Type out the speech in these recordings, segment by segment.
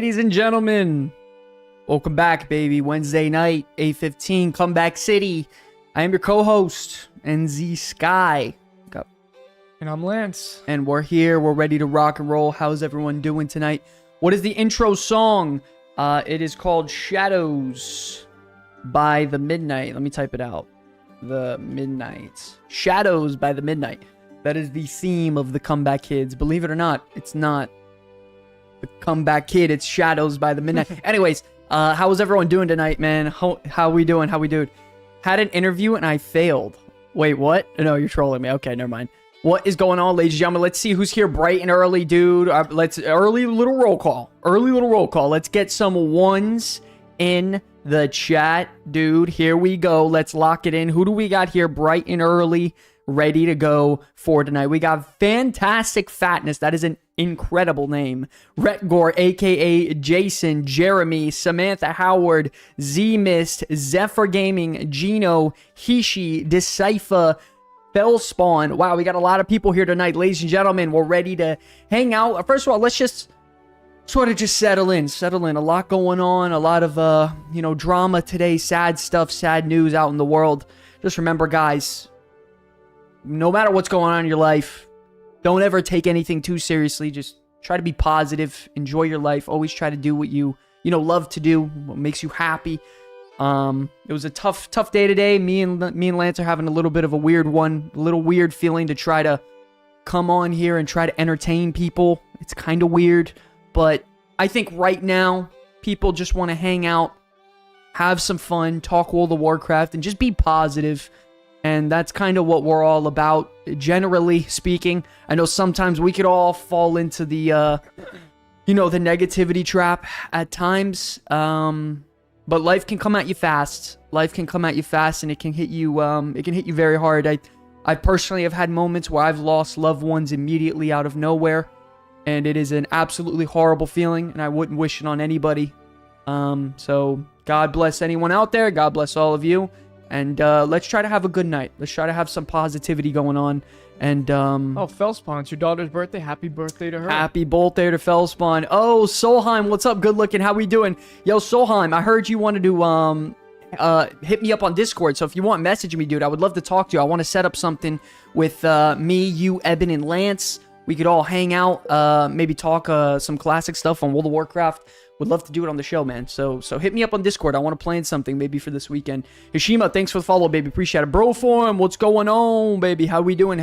Ladies and gentlemen, welcome back, baby. Wednesday night, 8:15, Comeback City. I am your co-host, NZ Sky. And I'm Lance. And we're here. We're ready to rock and roll. How's everyone doing tonight? What is the intro song? It is called Shadows by The Midnight. Let me type it out. The Midnight. Shadows by The Midnight. That is the theme of the Comeback Kids. Believe it or not, it's not the Comeback Kid. It's Shadows by The Midnight. Anyways, how is everyone doing tonight, man? How we doing? How we doing? Had an interview and I failed. Wait, what? No, you're trolling me. Okay, never mind. What is going on, ladies and gentlemen? Let's see who's here bright and early, dude. Early little roll call. Let's get some ones in the chat, dude. Here we go. Let's lock it in. Who do we got here bright and early, ready to go for tonight? We got Fantastic Fatness. That is an incredible name. Retgor, a.k.a. Jason, Jeremy, Samantha Howard, Z-Mist, Zephyr Gaming, Gino, Hishi, Decipher, Fellspawn. Wow, we got a lot of people here tonight, ladies and gentlemen. We're ready to hang out. First of all, let's just sort of just settle in. A lot going on, a lot of drama today, sad stuff, sad news out in the world. Just remember, guys, no matter what's going on in your life, don't ever take anything too seriously. Just try to be positive, enjoy your life. Always try to do what you love to do, what makes you happy. It was a tough day today. Me and Lance are having a little bit of a weird feeling to try to come on here and try to entertain people. It's kind of weird, but I think right now people just want to hang out, have some fun, talk World of Warcraft, and just be positive. And that's kind of what we're all about, generally speaking. I know sometimes we could all fall into the, the negativity trap at times. But life can come at you fast. And it can hit you. It can hit you very hard. I personally have had moments where I've lost loved ones immediately out of nowhere, and it is an absolutely horrible feeling, and I wouldn't wish it on anybody. So God bless anyone out there. God bless all of you, and let's try to have a good night. Let's try to have some positivity going on. And Fellspawn, it's your daughter's birthday. Happy birthday to her. Happy birthday to Fellspawn. Oh, Solheim, what's up? Good looking. How we doing? Yo, Solheim, I heard you wanted to hit me up on Discord. So if you want, message me, dude. I would love to talk to you. I want to set up something with me, you, Eben, and Lance. We could all hang out, maybe talk some classic stuff on World of Warcraft. Would love to do it on the show, man. So hit me up on Discord. I want to plan something maybe for this weekend. Hishima, thanks for the follow, baby. Appreciate it. Broform, what's going on, baby? How we doing?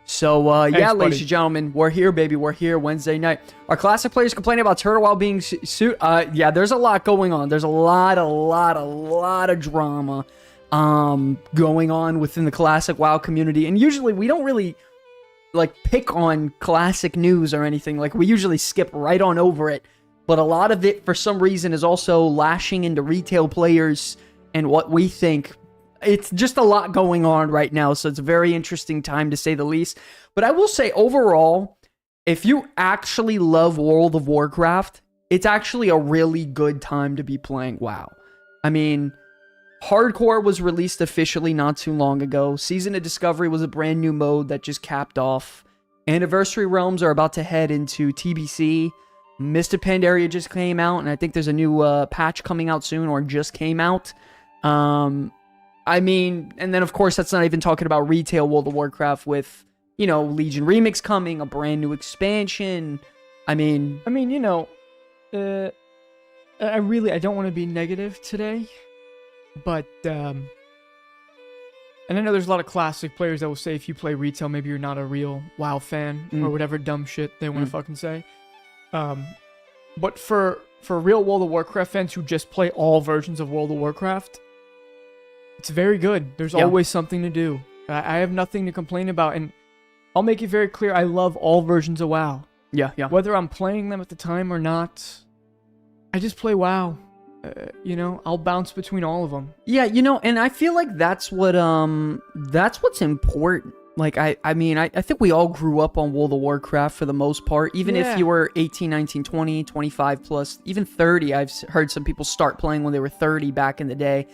So, Thanks, ladies buddy. and gentlemen, we're here, baby. We're here Wednesday night. Our classic players complaining about Turtle while being sued. Yeah, there's a lot going on. There's a lot of drama going on within the classic WoW community. And usually we don't really pick on classic news or anything. We usually skip right on over it. But a lot of it, for some reason, is also lashing into retail players and what we think. It's just a lot going on right now, so it's a very interesting time, to say the least. But I will say, overall, if you actually love World of Warcraft, it's actually a really good time to be playing WoW. I mean, Hardcore was released officially not too long ago. Season of Discovery was a brand new mode that just capped off. Anniversary Realms are about to head into TBC. Mist of Pandaria just came out, and I think there's a new patch coming out soon, or just came out. I mean, and then of course that's not even talking about retail World of Warcraft with, Legion Remix coming, a brand new expansion. I don't want to be negative today, but and I know there's a lot of classic players that will say if you play retail, maybe you're not a real WoW fan or whatever dumb shit they want to fucking say. But for real World of Warcraft fans who just play all versions of World of Warcraft, it's very good. There's always something to do. I have nothing to complain about, and I'll make it very clear, I love all versions of WoW. Yeah. Whether I'm playing them at the time or not, I just play WoW. I'll bounce between all of them. Yeah, and I feel like that's what's important. I think we all grew up on World of Warcraft for the most part. Even if you were 18, 19, 20, 25 plus, even 30. I've heard some people start playing when they were 30 back in the day.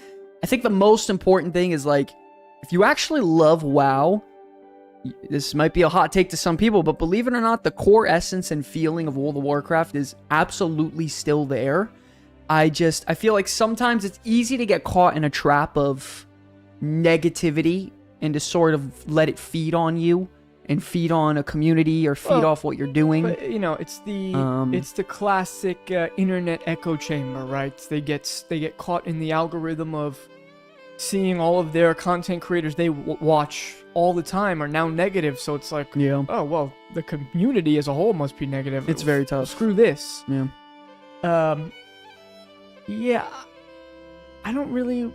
I think the most important thing is, if you actually love WoW, this might be a hot take to some people, but believe it or not, the core essence and feeling of World of Warcraft is absolutely still there. I feel like sometimes it's easy to get caught in a trap of negativity and to sort of let it feed on you and feed on a community or feed off what you're doing. But, you know, it's the classic internet echo chamber, right? They get caught in the algorithm of seeing all of their content creators they watch all the time are now negative, so it's like, oh, well, the community as a whole must be negative. It's very tough. Screw this. Yeah. Yeah, I don't really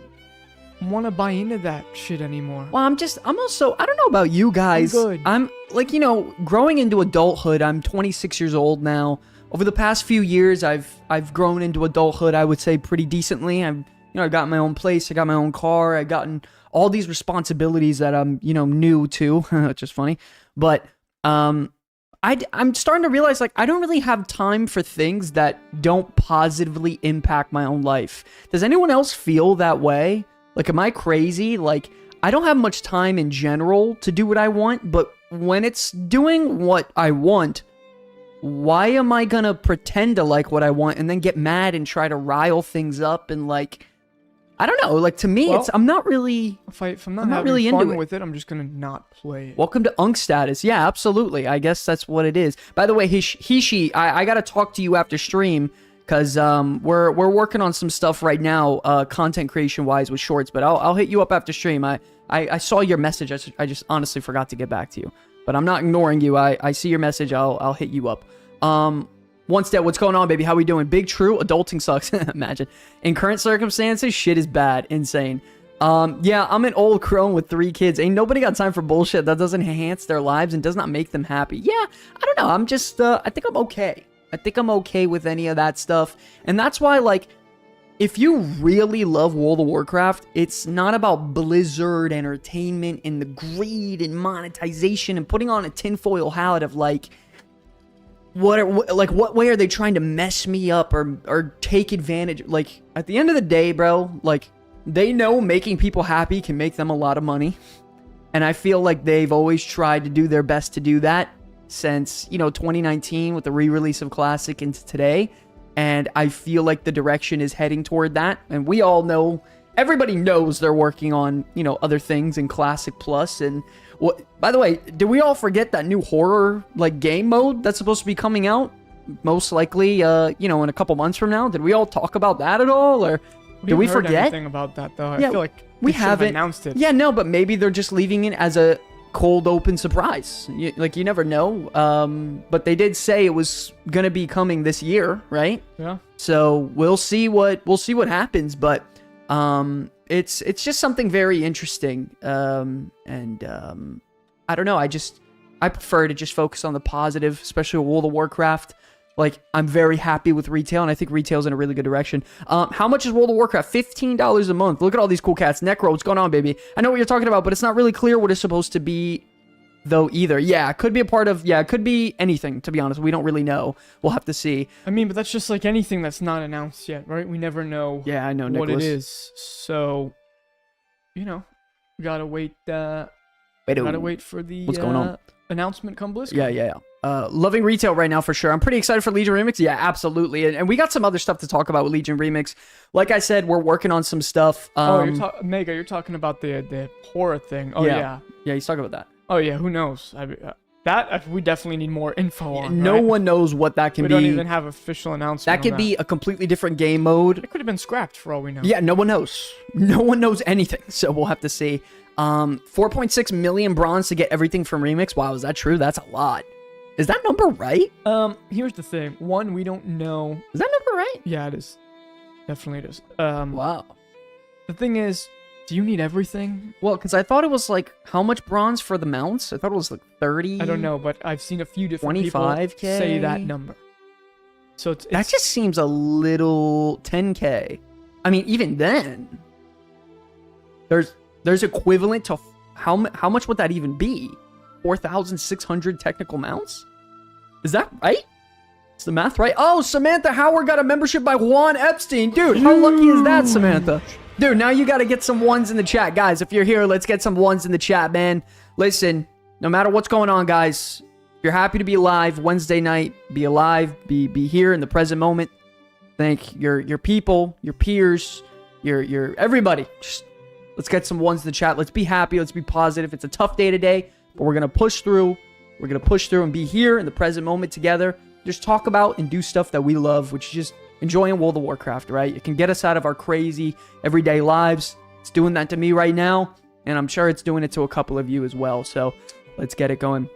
want to buy into that shit anymore. Well, I'm also, I don't know about you guys. I'm good. I'm like, you know, growing into adulthood, I'm 26 years old now. Over the past few years, I've grown into adulthood, I would say, pretty decently. I got my own place, I got my own car, I've gotten all these responsibilities that I'm, new to, which is funny. But I'm starting to realize, like, I don't really have time for things that don't positively impact my own life. Does anyone else feel that way? Like, am I crazy? Like, I don't have much time in general to do what I want, but when it's doing what I want, why am I gonna pretend to like what I want and then get mad and try to rile things up and, like, I don't know. Like, to me, I'm not really. If I'm not really fun with it, I'm just gonna not play it. Welcome to Unk status. Yeah, absolutely. I guess that's what it is. By the way, Hishi, I gotta talk to you after stream because we're working on some stuff right now, content creation wise with shorts. But I'll hit you up after stream. I saw your message. I just honestly forgot to get back to you. But I'm not ignoring you. I see your message. I'll hit you up. One step, what's going on, baby? How we doing? Big true, adulting sucks. Imagine. In current circumstances, shit is bad. Insane. Yeah, I'm an old crone with 3 kids. Ain't nobody got time for bullshit that doesn't enhance their lives and does not make them happy. Yeah, I don't know. I'm just, I think I'm okay. I think I'm okay with any of that stuff. And that's why, like, if you really love World of Warcraft, it's not about Blizzard entertainment and the greed and monetization and putting on a tinfoil hat of, like, what way are they trying to mess me up or take advantage? Like, at the end of the day, bro, like, they know making people happy can make them a lot of money. And I feel like they've always tried to do their best to do that since, 2019 with the re-release of Classic into today. And I feel like the direction is heading toward that. And we all know, everybody knows they're working on, other things in Classic Plus. And what, by the way, did we all forget that new horror, like, game mode that's supposed to be coming out? Most likely, in a couple months from now. Did we all talk about that at all? Or did we forget anything about that, though? Yeah, I feel like we haven't announced it. Yeah, no, but maybe they're just leaving it as a cold open surprise. You never know. But they did say it was gonna be coming this year, right? Yeah. So we'll see what happens, but it's just something very interesting. I don't know. I prefer to just focus on the positive, especially with World of Warcraft. Like, I'm very happy with retail, and I think retail's in a really good direction. How much is World of Warcraft? $15 a month. Look at all these cool cats. Necro, what's going on, baby? I know what you're talking about, but it's not really clear what it's supposed to be, though, either. Yeah, it could be it could be anything, to be honest. We don't really know. We'll have to see. I mean, but that's just like anything that's not announced yet, right? We never know I know, what Nicholas. it is. So, we gotta wait. Gotta wait for the what's going on? Announcement come BlizzCon. Yeah. Loving retail right now for sure. I'm pretty excited for Legion Remix. Yeah, absolutely. And we got some other stuff to talk about with Legion Remix. Like I said, we're working on some stuff. Mega, you're talking about the horror thing. Oh, yeah. Yeah, he's talking about that. Oh, yeah, who knows? We definitely need more info on. No one knows what that can be. We don't even have official announcement. That could be a completely different game mode. It could have been scrapped for all we know. Yeah, no one knows. No one knows anything. So we'll have to see. 4.6 million bronze to get everything from Remix. Wow, is that true? That's a lot. Is that number right? Here's the thing. One, we don't know. Is that number right? Yeah, it is. Definitely it is. Wow. The thing is, do you need everything? Well, because I thought it was like, how much bronze for the mounts? I thought it was like 30. I don't know, but I've seen a few different 25K? people say that number. So that just seems a little 10K. I mean, even then, there's equivalent to how much would that even be? 4,600 technical mounts? Is that right? Is the math right? Oh, Samantha Howard got a membership by Juan Epstein. Dude, how lucky is that, Samantha? Dude, now you got to get some ones in the chat. Guys, if you're here, let's get some ones in the chat, man. Listen, no matter what's going on, guys, if you're happy to be alive Wednesday night, be alive, be here in the present moment. Thank your people, your peers, your everybody. Just let's get some ones in the chat. Let's be happy. Let's be positive. It's a tough day today, but we're gonna push through. We're gonna push through and be here in the present moment together. Just talk about and do stuff that we love, which is just enjoying World of Warcraft, right? It can get us out of our crazy everyday lives. It's doing that to me right now, and I'm sure it's doing it to a couple of you as well. So let's get it going.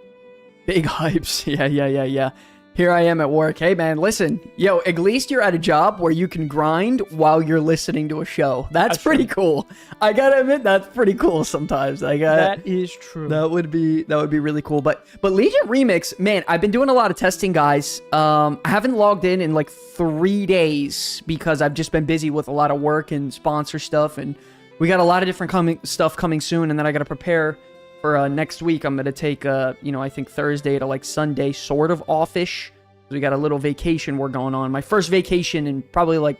Big hypes. Yeah. Here I am at work. Hey, man, listen. Yo, at least you're at a job where you can grind while you're listening to a show. That's pretty cool. I gotta admit, that's pretty cool sometimes. That is true. That would be really cool. But Legion Remix, man, I've been doing a lot of testing, guys. I haven't logged in like 3 days because I've just been busy with a lot of work and sponsor stuff. And we got a lot of different stuff coming soon. And then I got to prepare for next week. I'm going to take, I think Thursday to like Sunday sort of offish. We got a little vacation we're going on. My first vacation in probably like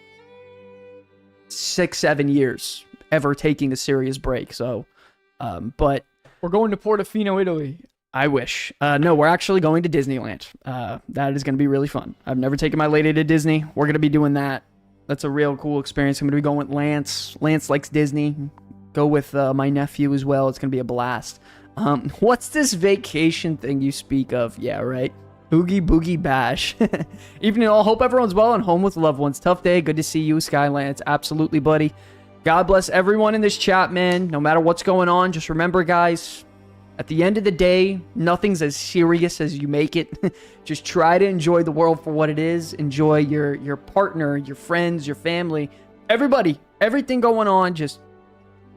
6-7 years ever taking a serious break. So, but we're going to Portofino, Italy. I wish. No, we're actually going to Disneyland. That is going to be really fun. I've never taken my lady to Disney. We're going to be doing that. That's a real cool experience. I'm going to be going with Lance. Lance likes Disney. Go with my nephew as well. It's going to be a blast. What's this vacation thing you speak of? Yeah, right. Oogie Boogie Bash. Evening all. Hope everyone's well and home with loved ones. Tough day. Good to see you, Skylance. Absolutely, buddy. God bless everyone in this chat, man. No matter what's going on, just remember, guys, at the end of the day, nothing's as serious as you make it. Just try to enjoy the world for what it is. Enjoy your partner, your friends, your family, everybody, everything going on. Just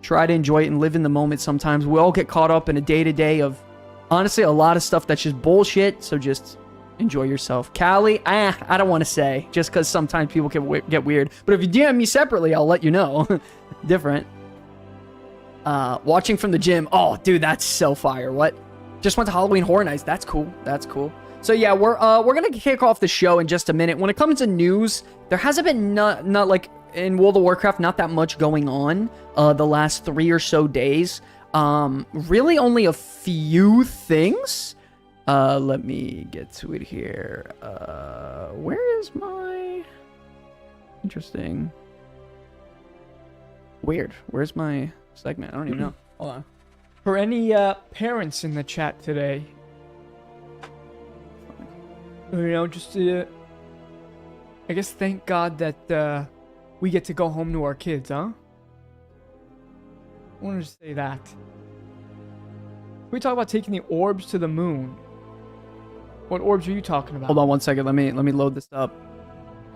try to enjoy it and live in the moment sometimes. We all get caught up in a day-to-day of, honestly, a lot of stuff that's just bullshit. So just enjoy yourself. Callie, I don't want to say, just because sometimes people can get weird. But if you DM me separately, I'll let you know. Different. Watching from the gym. Oh, dude, that's so fire. What? Just went to Halloween Horror Nights. That's cool. That's cool. So yeah, we're gonna kick off the show in just a minute. When it comes to news, there hasn't been not like in World of Warcraft, not that much going on the last 3 or so days. Really only a few things. Let me get to it here. Where is my... Interesting. Weird. Where's my segment? I don't even know. Hold on. For any parents in the chat today, just I guess thank God that we get to go home to our kids, huh? I wanted to say that. We talk about taking the orbs to the moon. What orbs are you talking about? Hold on one second. Let me load this up.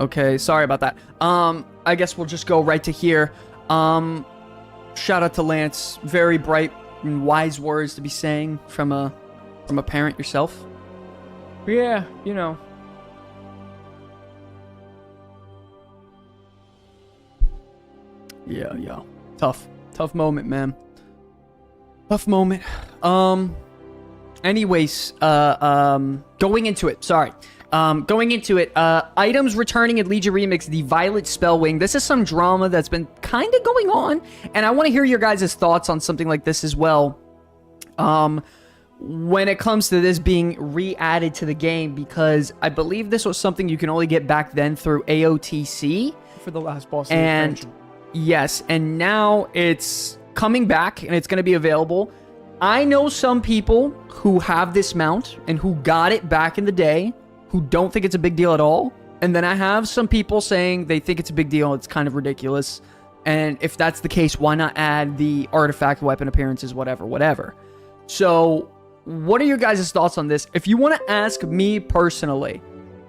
Okay, sorry about that. I guess we'll just go right to here. Shout out to Lance. Very bright and wise words to be saying from a parent yourself. Yeah, Yeah. Tough moment, man. Tough moment. Anyways, going into it. Sorry. Going into it, items returning in Legion Remix, the Violet Spellwing. This is some drama that's been kind of going on, and I want to hear your guys' thoughts on something like this as well. When it comes to this being re-added to the game, because I believe this was something you can only get back then through AOTC. For the last boss. And yes, and now it's coming back, and it's going to be available. I know some people who have this mount and who got it back in the day who don't think it's a big deal at all. And then I have some people saying they think it's a big deal. It's kind of ridiculous. And if that's the case, why not add the artifact, weapon appearances, whatever. So what are your guys' thoughts on this? If you want to ask me personally,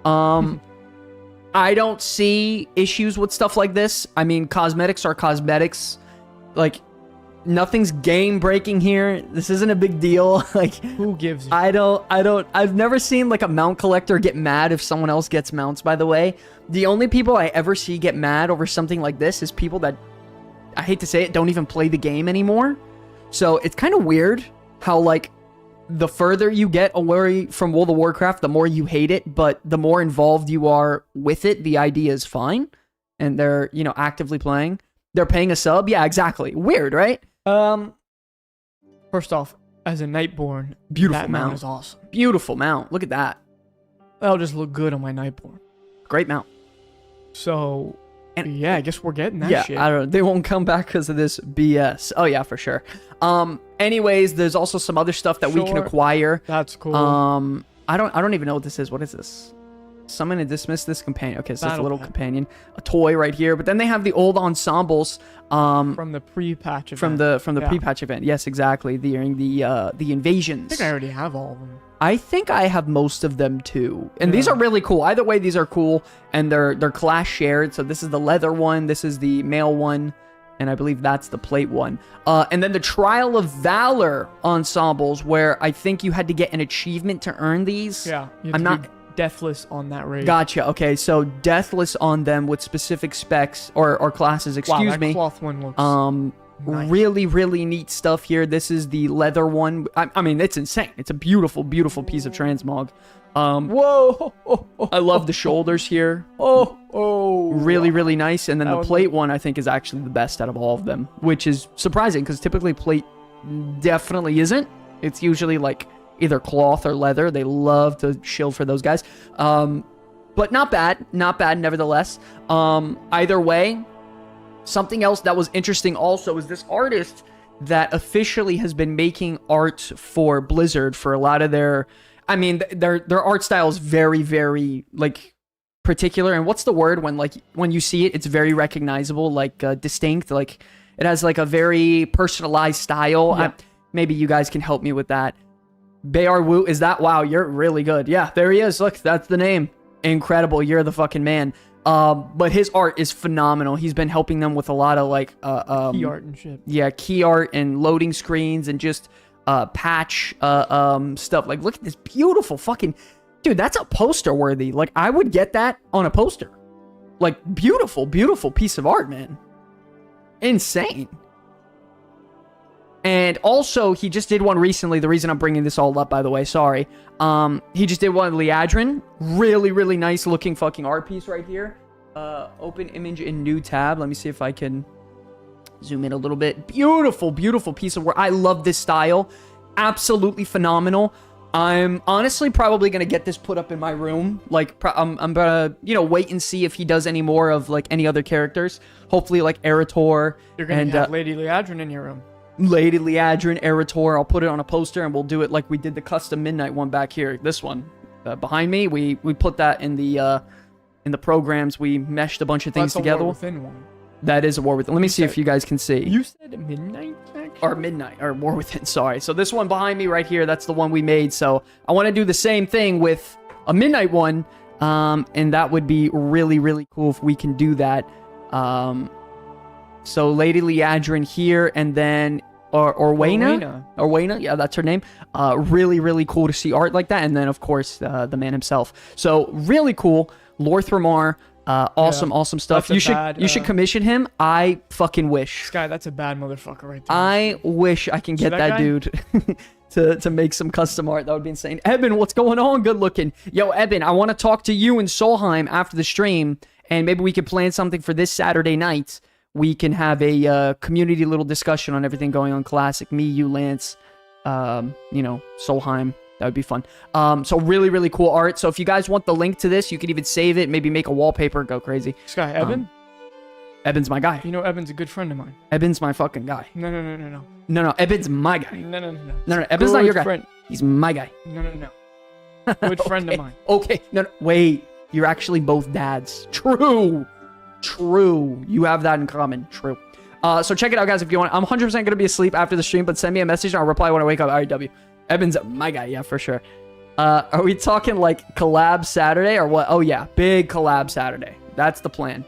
I don't see issues with stuff like this. I mean, cosmetics are cosmetics. Like, nothing's game breaking here. This isn't a big deal. Like, who gives you? I've never seen like a mount collector get mad if someone else gets mounts, by the way. The only people I ever see get mad over something like this is people that, I hate to say it, don't even play the game anymore. So it's kind of weird how like the further you get away from World of Warcraft, the more you hate it, but the more involved you are with it, the idea is fine. And they're, actively playing. They're paying a sub. Yeah, exactly. Weird, right? First off, as a Nightborn, Beautiful that mount. is awesome. Beautiful mount. Look at that. That'll just look good on my Nightborn. Great mount. So, And- yeah, I guess we're getting that Yeah, shit. I don't know. They won't come back because of this BS. Oh yeah, for sure. Anyways, there's also some other stuff that we can Sure. acquire. That's cool. I don't even know what this is. What is this? Summon and dismiss this companion. Okay, so it's a Battle little pack. companion, a toy right here. But then they have the old ensembles. From the pre-patch event. From the Yeah. pre-patch event. Yes, exactly. During the invasions. I think I already have all of them. I think I have most of them too. And these are really cool. Either way, these are cool, and they're class shared. So this is the leather one, this is the mail one, and I believe that's the plate one. And then the Trial of Valor ensembles, where I think you had to get an achievement to earn these. Yeah. You have I'm to not be deathless on that raid. Gotcha. Okay, so deathless on them with specific specs or classes. Wow, Excuse that me. cloth one looks nice. Really neat stuff here. This is the leather one. I mean, it's insane. It's a beautiful piece of transmog. Whoa! I love the shoulders here. Oh! Really nice. And then That the was- plate one I think is actually the best out of all of them, which is surprising because typically plate definitely isn't. It's usually like either cloth or leather. They love to shill for those guys. But not bad nevertheless. Either way, something else that was interesting also is this artist that officially has been making art for Blizzard for a lot of their, I mean, their art style is very like particular. And what's the word when you see it, it's very recognizable, like distinct, like it has like a very personalized style. Yeah. Maybe you guys can help me with that. Bayar Wu, is that? Wow, you're really good. Yeah, there he is. Look, that's the name. Incredible. You're the fucking man. But his art is phenomenal. He's been helping them with a lot of like key art and shit. yeah, key art and loading screens and just patch stuff. Like, look at this beautiful fucking dude. That's a poster worthy. Like, I would get that on a poster. Like, beautiful piece of art, man. Insane. And also, he just did one recently. The reason I'm bringing this all up, by the way, sorry. He just did one of Liadrin. Really nice looking fucking art piece right here. Open image in new tab. Let me see if I can zoom in a little bit. Beautiful piece of work. I love this style. Absolutely phenomenal. I'm honestly probably going to get this put up in my room. Like, I'm going to, wait and see if he does any more of, like, any other characters. Hopefully, like, Erator. You're gonna have Lady Liadrin in your room. Lady Liadrin, Erator. I'll put it on a poster and we'll do it like we did the custom Midnight one back here. This one behind me, we put that in the programs. We meshed a bunch of things That's together. A War Within one. That is a War Within. Let me see if you guys can see. You said Midnight, actually? Or Midnight, or War Within, sorry. So this one behind me right here, that's the one we made. So I want to do the same thing with a Midnight one, and that would be really cool if we can do that. So Lady Liadrin here, and then Orwena, yeah, that's her name. Really cool to see art like that, and then of course the man himself. So really cool, Lorthramar. Awesome stuff. That's You should commission him. I fucking wish. Sky, that's a bad motherfucker right there. I wish I can get that guy? dude to make some custom art. That would be insane. Eben, what's going on? Good looking. Yo, Eben, I want to talk to you in Solheim after the stream, and maybe we could plan something for this Saturday night. We can have a community little discussion on everything going on Classic. Me, you, Lance, Solheim. That would be fun. So really cool art. So if you guys want the link to this, you can even save it, maybe make a wallpaper, go crazy. Sky, Eben? Eben's my guy. You know Eben's a good friend of mine. Eben's my fucking guy. No. No, Eben's my guy. No. No, Eben's not your guy. Friend. He's my guy. No. Good friend of mine. Okay. No, wait. You're actually both dads. True. You have that in common. True. So check it out, guys, if you want. I'm 100% going to be asleep after the stream, but send me a message and I'll reply when I wake up. RW. Eben's my guy. Yeah, for sure. Are we talking like collab Saturday or what? Oh, yeah. Big collab Saturday. That's the plan.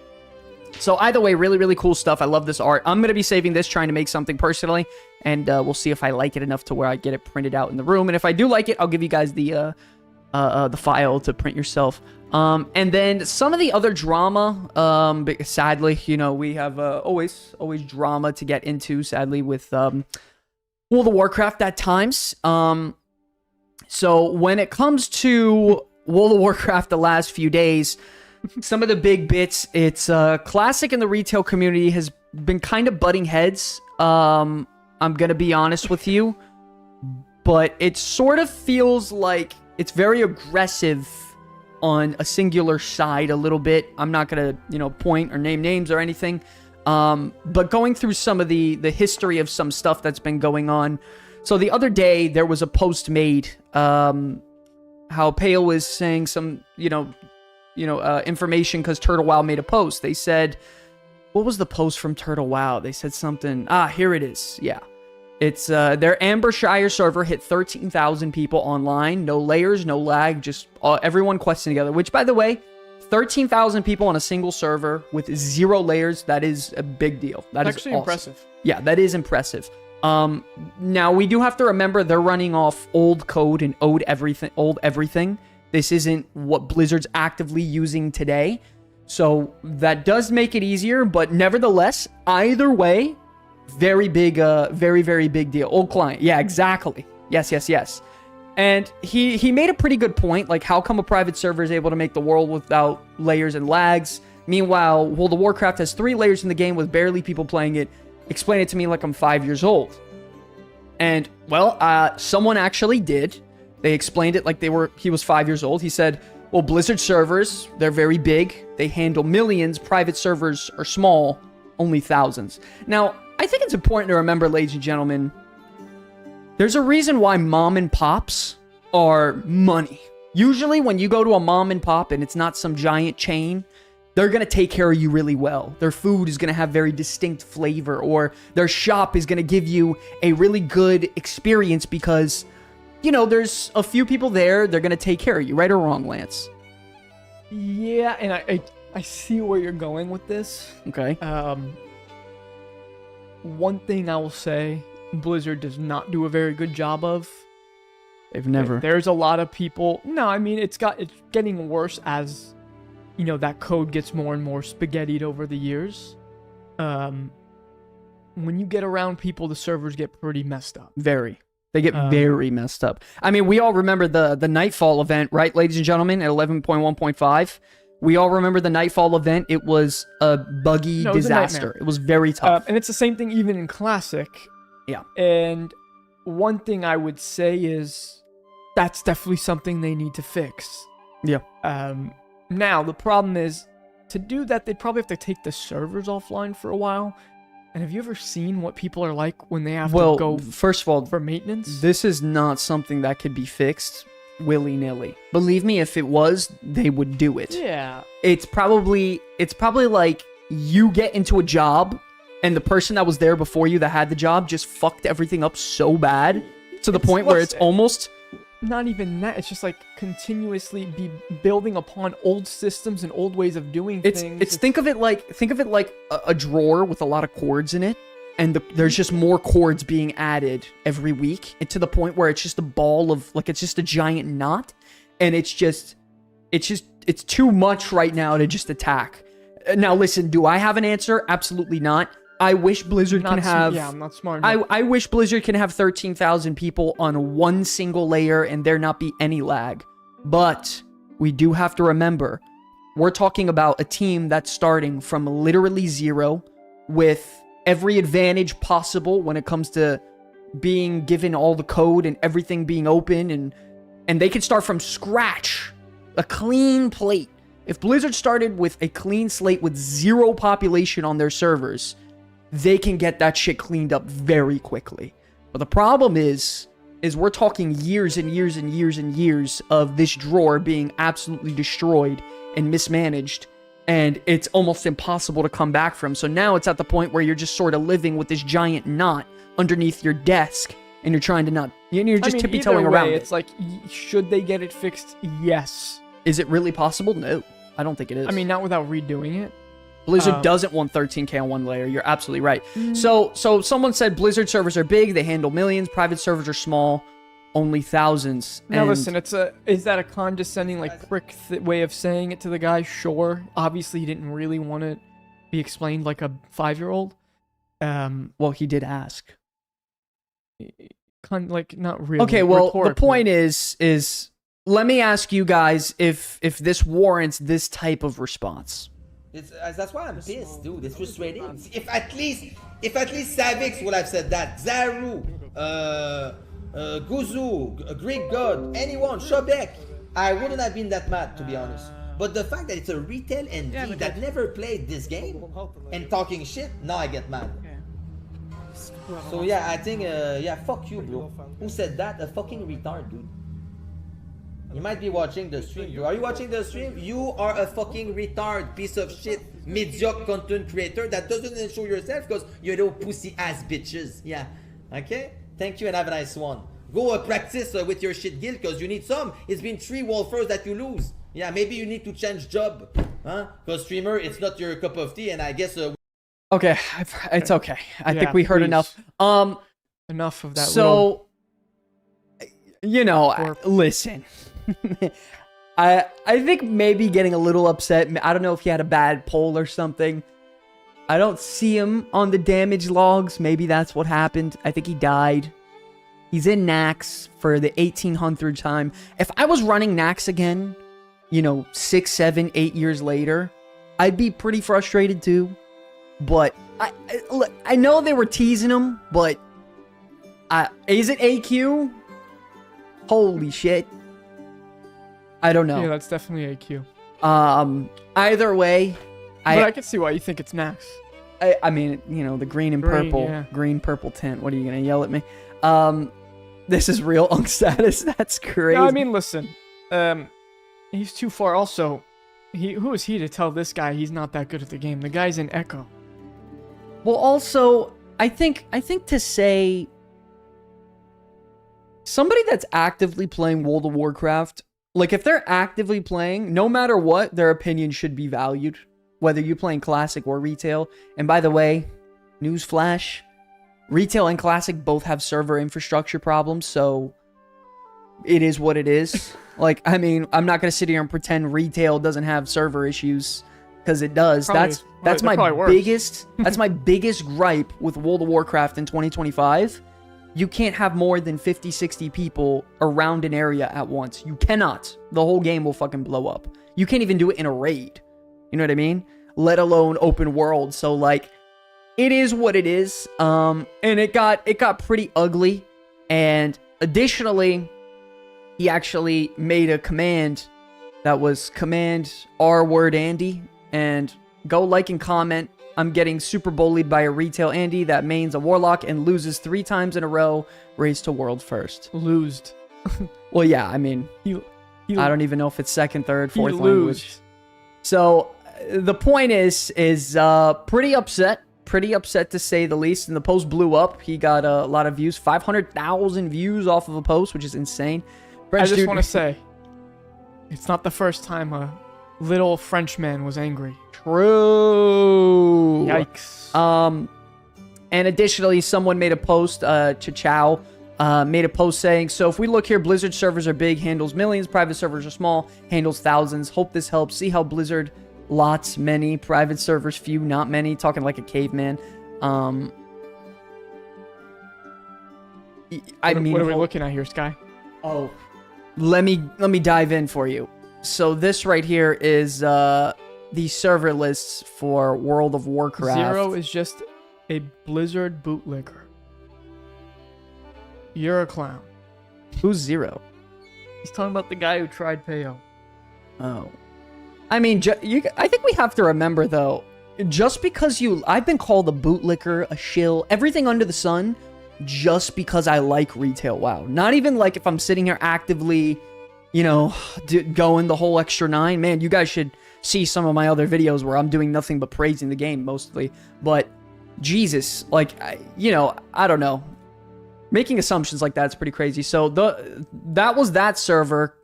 So either way, really cool stuff. I love this art. I'm going to be saving this, trying to make something personally, and we'll see if I like it enough to where I get it printed out in the room. And if I do like it, I'll give you guys the file to print yourself. And then some of the other drama, sadly, we have always drama to get into, sadly, with World of Warcraft at times. So when it comes to World of Warcraft the last few days, some of the big bits, it's Classic in the retail community has been kind of butting heads. I'm going to be honest with you. but it sort of feels like it's very aggressive on a singular side a little bit. I'm not going to, point or name names or anything. But going through some of the history of some stuff that's been going on. So the other day there was a post made, how Pale was saying some, information because Turtle Wow made a post. They said, what was the post from Turtle Wow? They said something. Here it is. Yeah. It's their Ambershire server hit 13,000 people online. No layers, no lag, just everyone questing together. Which, by the way, 13,000 people on a single server with 0 layers, that is a big deal. That is actually awesome. Impressive. Yeah, that is impressive. Now, we do have to remember they're running off old code and old everything. This isn't what Blizzard's actively using today. So that does make it easier, but nevertheless, either way, very big, very, very big deal. Old client. Yeah, exactly. Yes. And he made a pretty good point. Like, how come a private server is able to make the world without layers and lags? Meanwhile, World of Warcraft has 3 layers in the game with barely people playing it. Explain it to me like I'm 5 years old. And, well, someone actually did. They explained it like he was 5 years old. He said, well, Blizzard servers, they're very big. They handle millions. Private servers are small, only thousands. Now, I think it's important to remember, ladies and gentlemen, there's a reason why mom and pops are money. Usually when you go to a mom and pop and it's not some giant chain, they're going to take care of you really well. Their food is going to have very distinct flavor, or their shop is going to give you a really good experience because, there's a few people there. They're going to take care of you, right or wrong, Lance? Yeah, and I see where you're going with this. Okay. One thing I will say, Blizzard does not do a very good job of. They've never. There's a lot of people. No, I mean it's getting worse as, that code gets more and more spaghettied over the years. When you get around people, the servers get pretty messed up. Very. They get very messed up. I mean, we all remember the Nightfall event, right, ladies and gentlemen, at 11.1.5. We all remember the Nightfall event. It was a buggy disaster. It was very tough. And it's the same thing even in Classic. Yeah. And one thing I would say is that's definitely something they need to fix. Yeah. Now, the problem is, to do that, they'd probably have to take the servers offline for a while. And have you ever seen what people are like when they have to go first of all, for maintenance? This is not something that could be fixed willy-nilly. Believe me, if it was, they would do it. Yeah. It's probably like you get into a job and the person that was there before you that had the job just fucked everything up so bad to the point where it's almost... Not even that. It's just like continuously be building upon old systems and old ways of doing things. Think of it like a drawer with a lot of cords in it, and there's just more cords being added every week, and to the point where it's just a ball of it's just a giant knot, and it's too much right now to just attack. Now listen, do I have an answer? Absolutely not. I wish Blizzard can have... Yeah, I'm not smart enough. I wish Blizzard can have 13,000 people on one single layer and there not be any lag. But we do have to remember, we're talking about a team that's starting from literally 0 with every advantage possible when it comes to being given all the code and everything being open, and they can start from scratch. A clean plate. If Blizzard started with a clean slate with 0 population on their servers, they can get that shit cleaned up very quickly. But the problem is we're talking years and years and years and years of this drawer being absolutely destroyed and mismanaged, and it's almost impossible to come back from. So now it's at the point where you're just sort of living with this giant knot underneath your desk, and you're trying to not... You're just tippy-toeing around it. It's like, should they get it fixed? Yes. Is it really possible? No. I don't think it is. I mean, not without redoing it. Blizzard doesn't want 13k on one layer. You're absolutely right. So someone said Blizzard servers are big. They handle millions. Private servers are small. Only thousands. Now listen, is that a condescending, prick way of saying it to the guy? Sure. Obviously, he didn't really want to be explained like a 5-year-old. Well, he did ask. Not really. Okay, well, the point is let me ask you guys if this warrants this type of response. That's why I'm pissed, dude. It's frustrating. If at least Savix would have said that, Zaru, Guzu, Greek God, anyone, Shobek, I wouldn't have been that mad, to be honest. But the fact that it's a retail ND that never played this game and talking shit, now I get mad. So yeah, I think, yeah, fuck you, bro. Who said that? A fucking retard, dude. You might be watching the stream, bro. Are you watching the stream? You are a fucking retard, piece of shit, mediocre content creator that doesn't show yourself because you're those pussy ass bitches. Yeah. Okay? Thank you and have a nice one. Go practice with your shit guild because you need some. It's been 3 Wolfers that you lose. Yeah, maybe you need to change job. Huh? Because streamer, it's not your cup of tea and I guess... Okay, it's okay. I think we heard please. enough. Enough of that. So, you know, listen. I think maybe getting a little upset. I don't know if he had a bad poll or something. I don't see him on the damage logs. Maybe that's what happened. I think he died. He's in Nax for the 1800 time. If I was running Nax again, you know, 6, 7, 8 years later, I'd be pretty frustrated too. But I know they were teasing him, but is it AQ? Holy shit. I don't know. Yeah, that's definitely AQ. Either way, but I can see why you think it's Nax. I mean, you know, the green and purple, green purple tint. What are you gonna yell at me? This is real Unk status. That's crazy. No, I mean, listen. He's too far. Also, who is he to tell this guy he's not that good at the game? The guy's in Echo. Well, also, I think to say somebody that's actively playing World of Warcraft, like if they're actively playing, no matter what, their opinion should be valued, whether you're playing Classic or Retail. And by the way, newsflash, Retail and Classic both have server infrastructure problems, so it is what it is. Like, I mean, I'm not going to sit here and pretend Retail doesn't have server issues, because it does. That's my biggest that's my biggest gripe with World of Warcraft in 2025. You can't have more than 50, 60 people around an area at once. You cannot. The whole game will fucking blow up. You can't even do it in a raid. You know what I mean? Let alone open world. So like, it is what it is. And it got pretty ugly. And additionally, he actually made a command that was command R word Andy. And go like and comment. I'm getting super bullied by a Retail Andy that mains a Warlock and loses 3 times in a row. Race to world first. Losed. Well, yeah, I mean, I don't even know if it's second, third, fourth language. So the point is pretty upset to say the least. And the post blew up. He got a lot of views, 500,000 views off of a post, which is insane. I just want to say, it's not the first time a little Frenchman was angry. True. Yikes. And additionally, someone made a post, Chachow, made a post saying, so if we look here, Blizzard servers are big, handles millions, private servers are small, handles thousands. Hope this helps. See how Blizzard, lots, many, private servers, few, not many. Talking like a caveman. What are we looking at here, Sky? Oh, let me dive in for you. So this right here is the server lists for World of Warcraft. 0 is just a Blizzard bootlicker. You're a clown. Who's 0? He's talking about the guy who tried Payo. Oh. I mean, I think we have to remember, though, just because I've been called a bootlicker, a shill, everything under the sun, just because I like Retail WoW. Not even like if I'm sitting here actively, you know, going the whole extra 9. Man, you guys should see some of my other videos where I'm doing nothing but praising the game mostly. But Jesus, like, you know, I don't know. Making assumptions like that's pretty crazy. So that was that server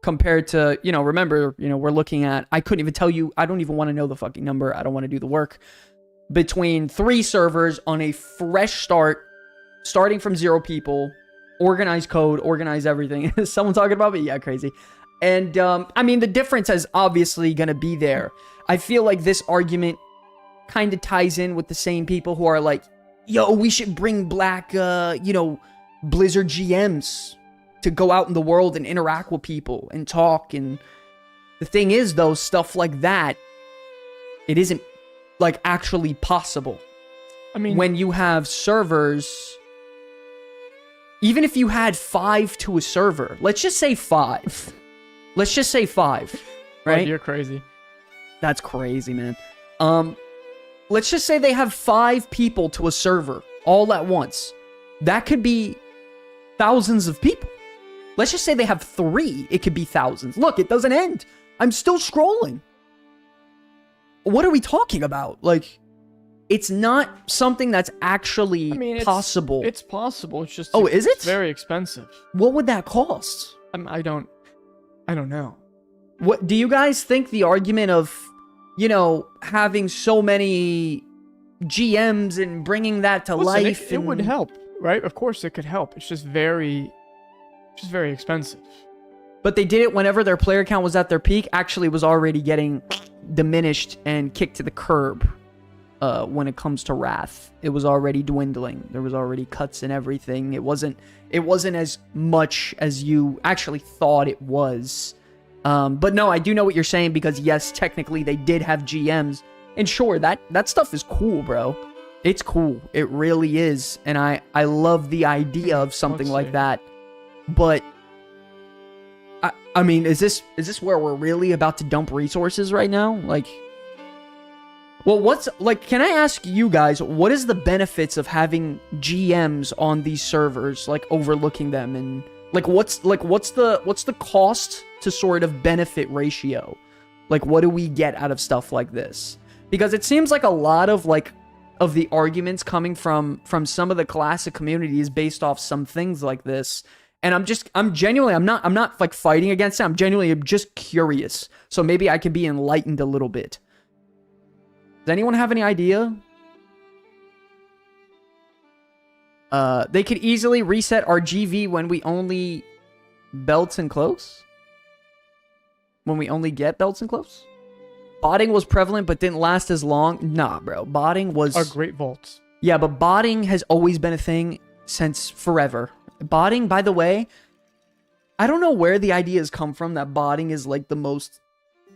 compared to, you know, remember, you know, we're looking at, I couldn't even tell you, I don't even want to know the fucking number. I don't want to do the work. Between 3 servers on a fresh start, starting from 0 people, organized code, organize everything. Is someone talking about me? Yeah, crazy. And, I mean, the difference is obviously going to be there. I feel like this argument kind of ties in with the same people who are like, yo, we should bring black, you know, Blizzard GMs to go out in the world and interact with people and talk. And the thing is, though, stuff like that, it isn't, like, actually possible. I mean, when you have servers... even if you had 5 to a server, let's just say 5. Let's just say 5, right? Oh, you're crazy. That's crazy, man. Let's just say they have 5 people to a server all at once. That could be thousands of people. Let's just say they have 3. It could be thousands. Look, it doesn't end. I'm still scrolling. What are we talking about? Like, it's not something that's actually possible. It's possible. It's just is it? It's very expensive. What would that cost? I don't know. What do you guys think the argument of, you know, having so many GMs and bringing that to life? It would help, right? Of course it could help. It's just very expensive. But they did it whenever their player count was at their peak. Actually, was already getting diminished and kicked to the curb. When it comes to Wrath, it was already dwindling. There was already cuts and everything. It wasn't as much as you actually thought it was. But no, I do know what you're saying, because yes, technically they did have GMs, and sure, that stuff is cool, bro. It's cool. It really is, and I love the idea of something like that. But I mean, is this where we're really about to dump resources right now? Like, well, can I ask you guys, what is the benefits of having GMs on these servers, like overlooking them, and what's the cost to sort of benefit ratio? Like, what do we get out of stuff like this? Because it seems like a lot of the arguments coming from some of the classic communities based off some things like this. And I'm not like fighting against it. I'm genuinely just curious. So maybe I can be enlightened a little bit. Does anyone have any idea? They could easily reset our GV when we only belts and close. When we only get belts and close. Botting was prevalent but didn't last as long. Nah, bro. Botting was... Our great vaults. Yeah, but botting has always been a thing since forever. Botting, by the way, I don't know where the ideas come from that botting is like the most...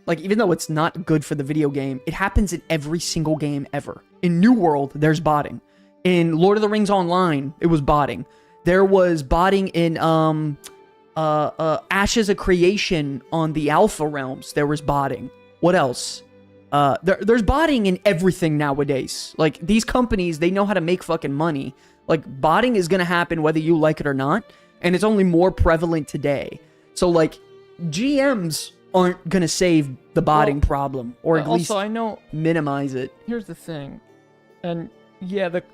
Like, even though it's not good for the video game, it happens in every single game ever. In New World, there's botting. In Lord of the Rings Online, it was botting. There was botting in Ashes of Creation on the Alpha Realms. There was botting. What else? There's botting in everything nowadays. Like, these companies, they know how to make fucking money. Like, botting is gonna happen whether you like it or not. And it's only more prevalent today. So, like, GMs aren't gonna save the botting problem, or at least I know minimize it. Here's the thing, and yeah, those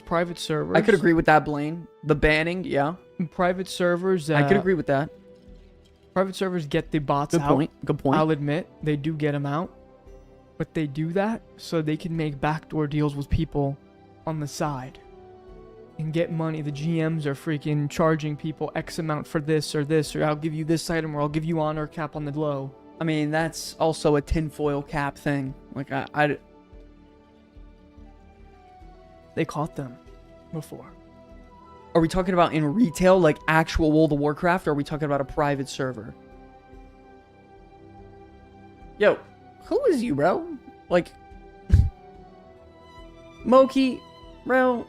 private servers. I could agree with that, Blaine. The banning, yeah. Private servers. I could agree with that. Private servers get the bots out. Good point. I'll admit they do get them out, but they do that so they can make backdoor deals with people on the side and get money. The GMs are freaking charging people X amount for this, or I'll give you this item, or I'll give you honor cap on the low. I mean, that's also a tinfoil cap thing. Like, they caught them before. Are we talking about in retail, like actual World of Warcraft, or are we talking about a private server? Yo, who is you, bro? Like, Moki, bro,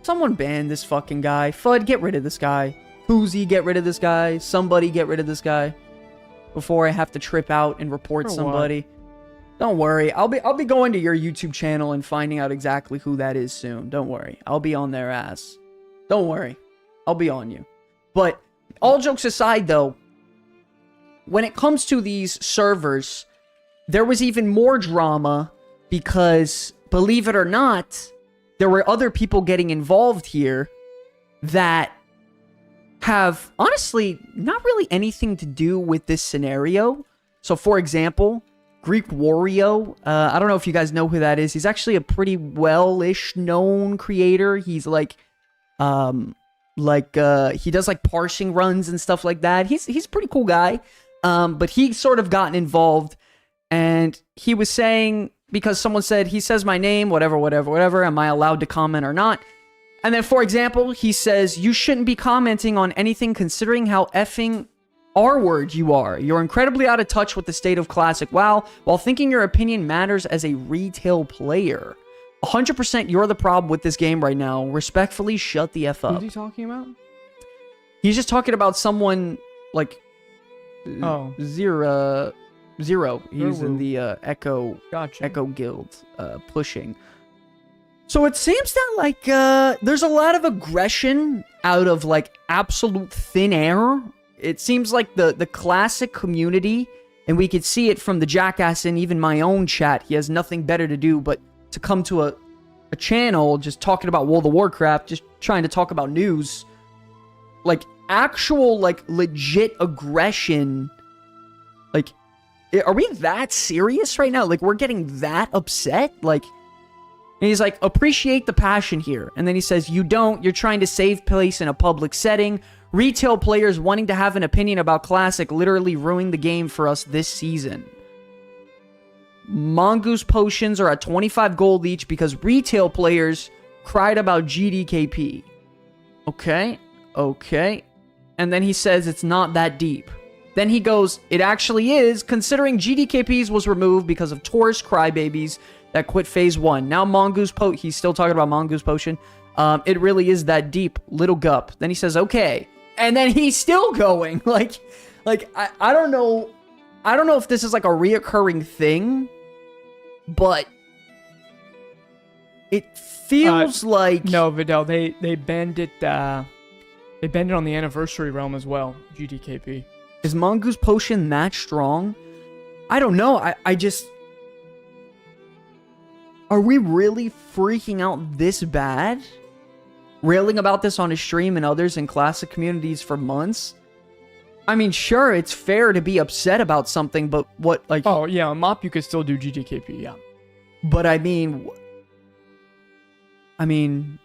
someone ban this fucking guy. Fudd, get rid of this guy. Poozy, get rid of this guy. Somebody get rid of this guy before I have to trip out and report somebody. What? Don't worry. I'll be going to your YouTube channel and finding out exactly who that is soon. Don't worry. I'll be on their ass. Don't worry. I'll be on you. But all jokes aside, though, when it comes to these servers, there was even more drama because, believe it or not, there were other people getting involved here that have, honestly, not really anything to do with this scenario. So, for example, Greek Wario, I don't know if you guys know who that is. He's actually a pretty well-ish known creator. He's like, he does like parsing runs and stuff like that. He's a pretty cool guy. But he sort of gotten involved, and he was saying, because someone said, he says my name, whatever, am I allowed to comment or not? And then, for example, he says, you shouldn't be commenting on anything considering how effing R-word you are. You're incredibly out of touch with the state of Classic WoW while thinking your opinion matters as a retail player. 100% you're the problem with this game right now. Respectfully, shut the F up. Who's he talking about? He's just talking about someone like Zero. He's in the Echo Guild pushing. So it seems that like there's a lot of aggression out of like absolute thin air. It seems like the classic community, and we could see it from the jackass in even my own chat. He has nothing better to do but to come to a channel just talking about World of Warcraft, just trying to talk about news. Like actual like legit aggression. Like, are we that serious right now? Like, we're getting that upset? Like, and he's like, appreciate the passion here. And then he says, you don't. You're trying to save place in a public setting. Retail players wanting to have an opinion about Classic literally ruined the game for us this season. Mongoose potions are at 25 gold each because retail players cried about GDKP. Okay. And then he says it's not that deep. Then he goes, it actually is, considering GDKPs was removed because of tourist crybabies that quit phase 1. Now he's still talking about Mongoose potion. It really is that deep, little gup. Then he says, okay. And then he's still going. Like I don't know. I don't know if this is like a reoccurring thing, but it feels like... No, Vidal, they banned it, they banned it on the Anniversary Realm as well, GDKP. Is Mongoose potion that strong? I don't know. I just... Are we really freaking out this bad? Railing about this on his stream and others in classic communities for months? I mean, sure, it's fair to be upset about something, but what, like... Oh, yeah, on MOP you could still do GDKP, yeah. But I mean,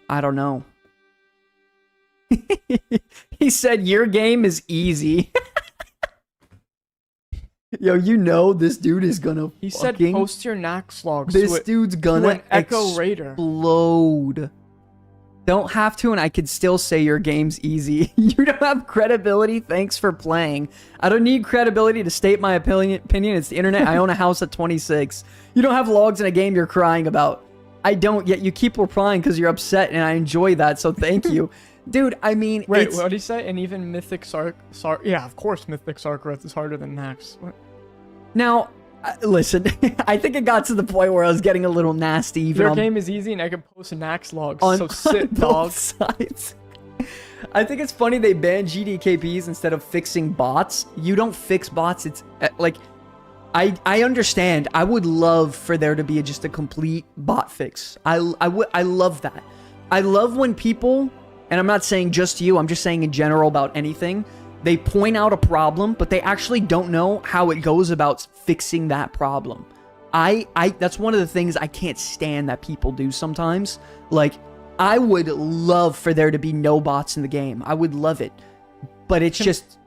I don't know. He said, your game is easy. Yo, you know this dude is gonna He said post your Nax logs. This dude's gonna Echo Raider. Explode. Don't have to, and I could still say your game's easy. You don't have credibility. Thanks for playing. I don't need credibility to state my opinion. It's the internet. I own a house at 26. You don't have logs in a game you're crying about. I don't, yet you keep replying because you're upset, and I enjoy that, so thank you. Dude, I mean... Wait, what did he say? And even Mythic yeah, of course Mythic Sarkareth is harder than Nax. What? Now, listen, I think it got to the point where I was getting a little nasty. Even your game is easy, and I can post Nax logs, so both sit, dog. Sides. I think it's funny they banned GDKPs instead of fixing bots. You don't fix bots. It's like... I understand. I would love for there to be just a complete bot fix. I love that. I love when people... And I'm not saying just you, I'm just saying in general about anything. They point out a problem, but they actually don't know how it goes about fixing that problem. That's one of the things I can't stand that people do sometimes. Like, I would love for there to be no bots in the game. I would love it. But it's just...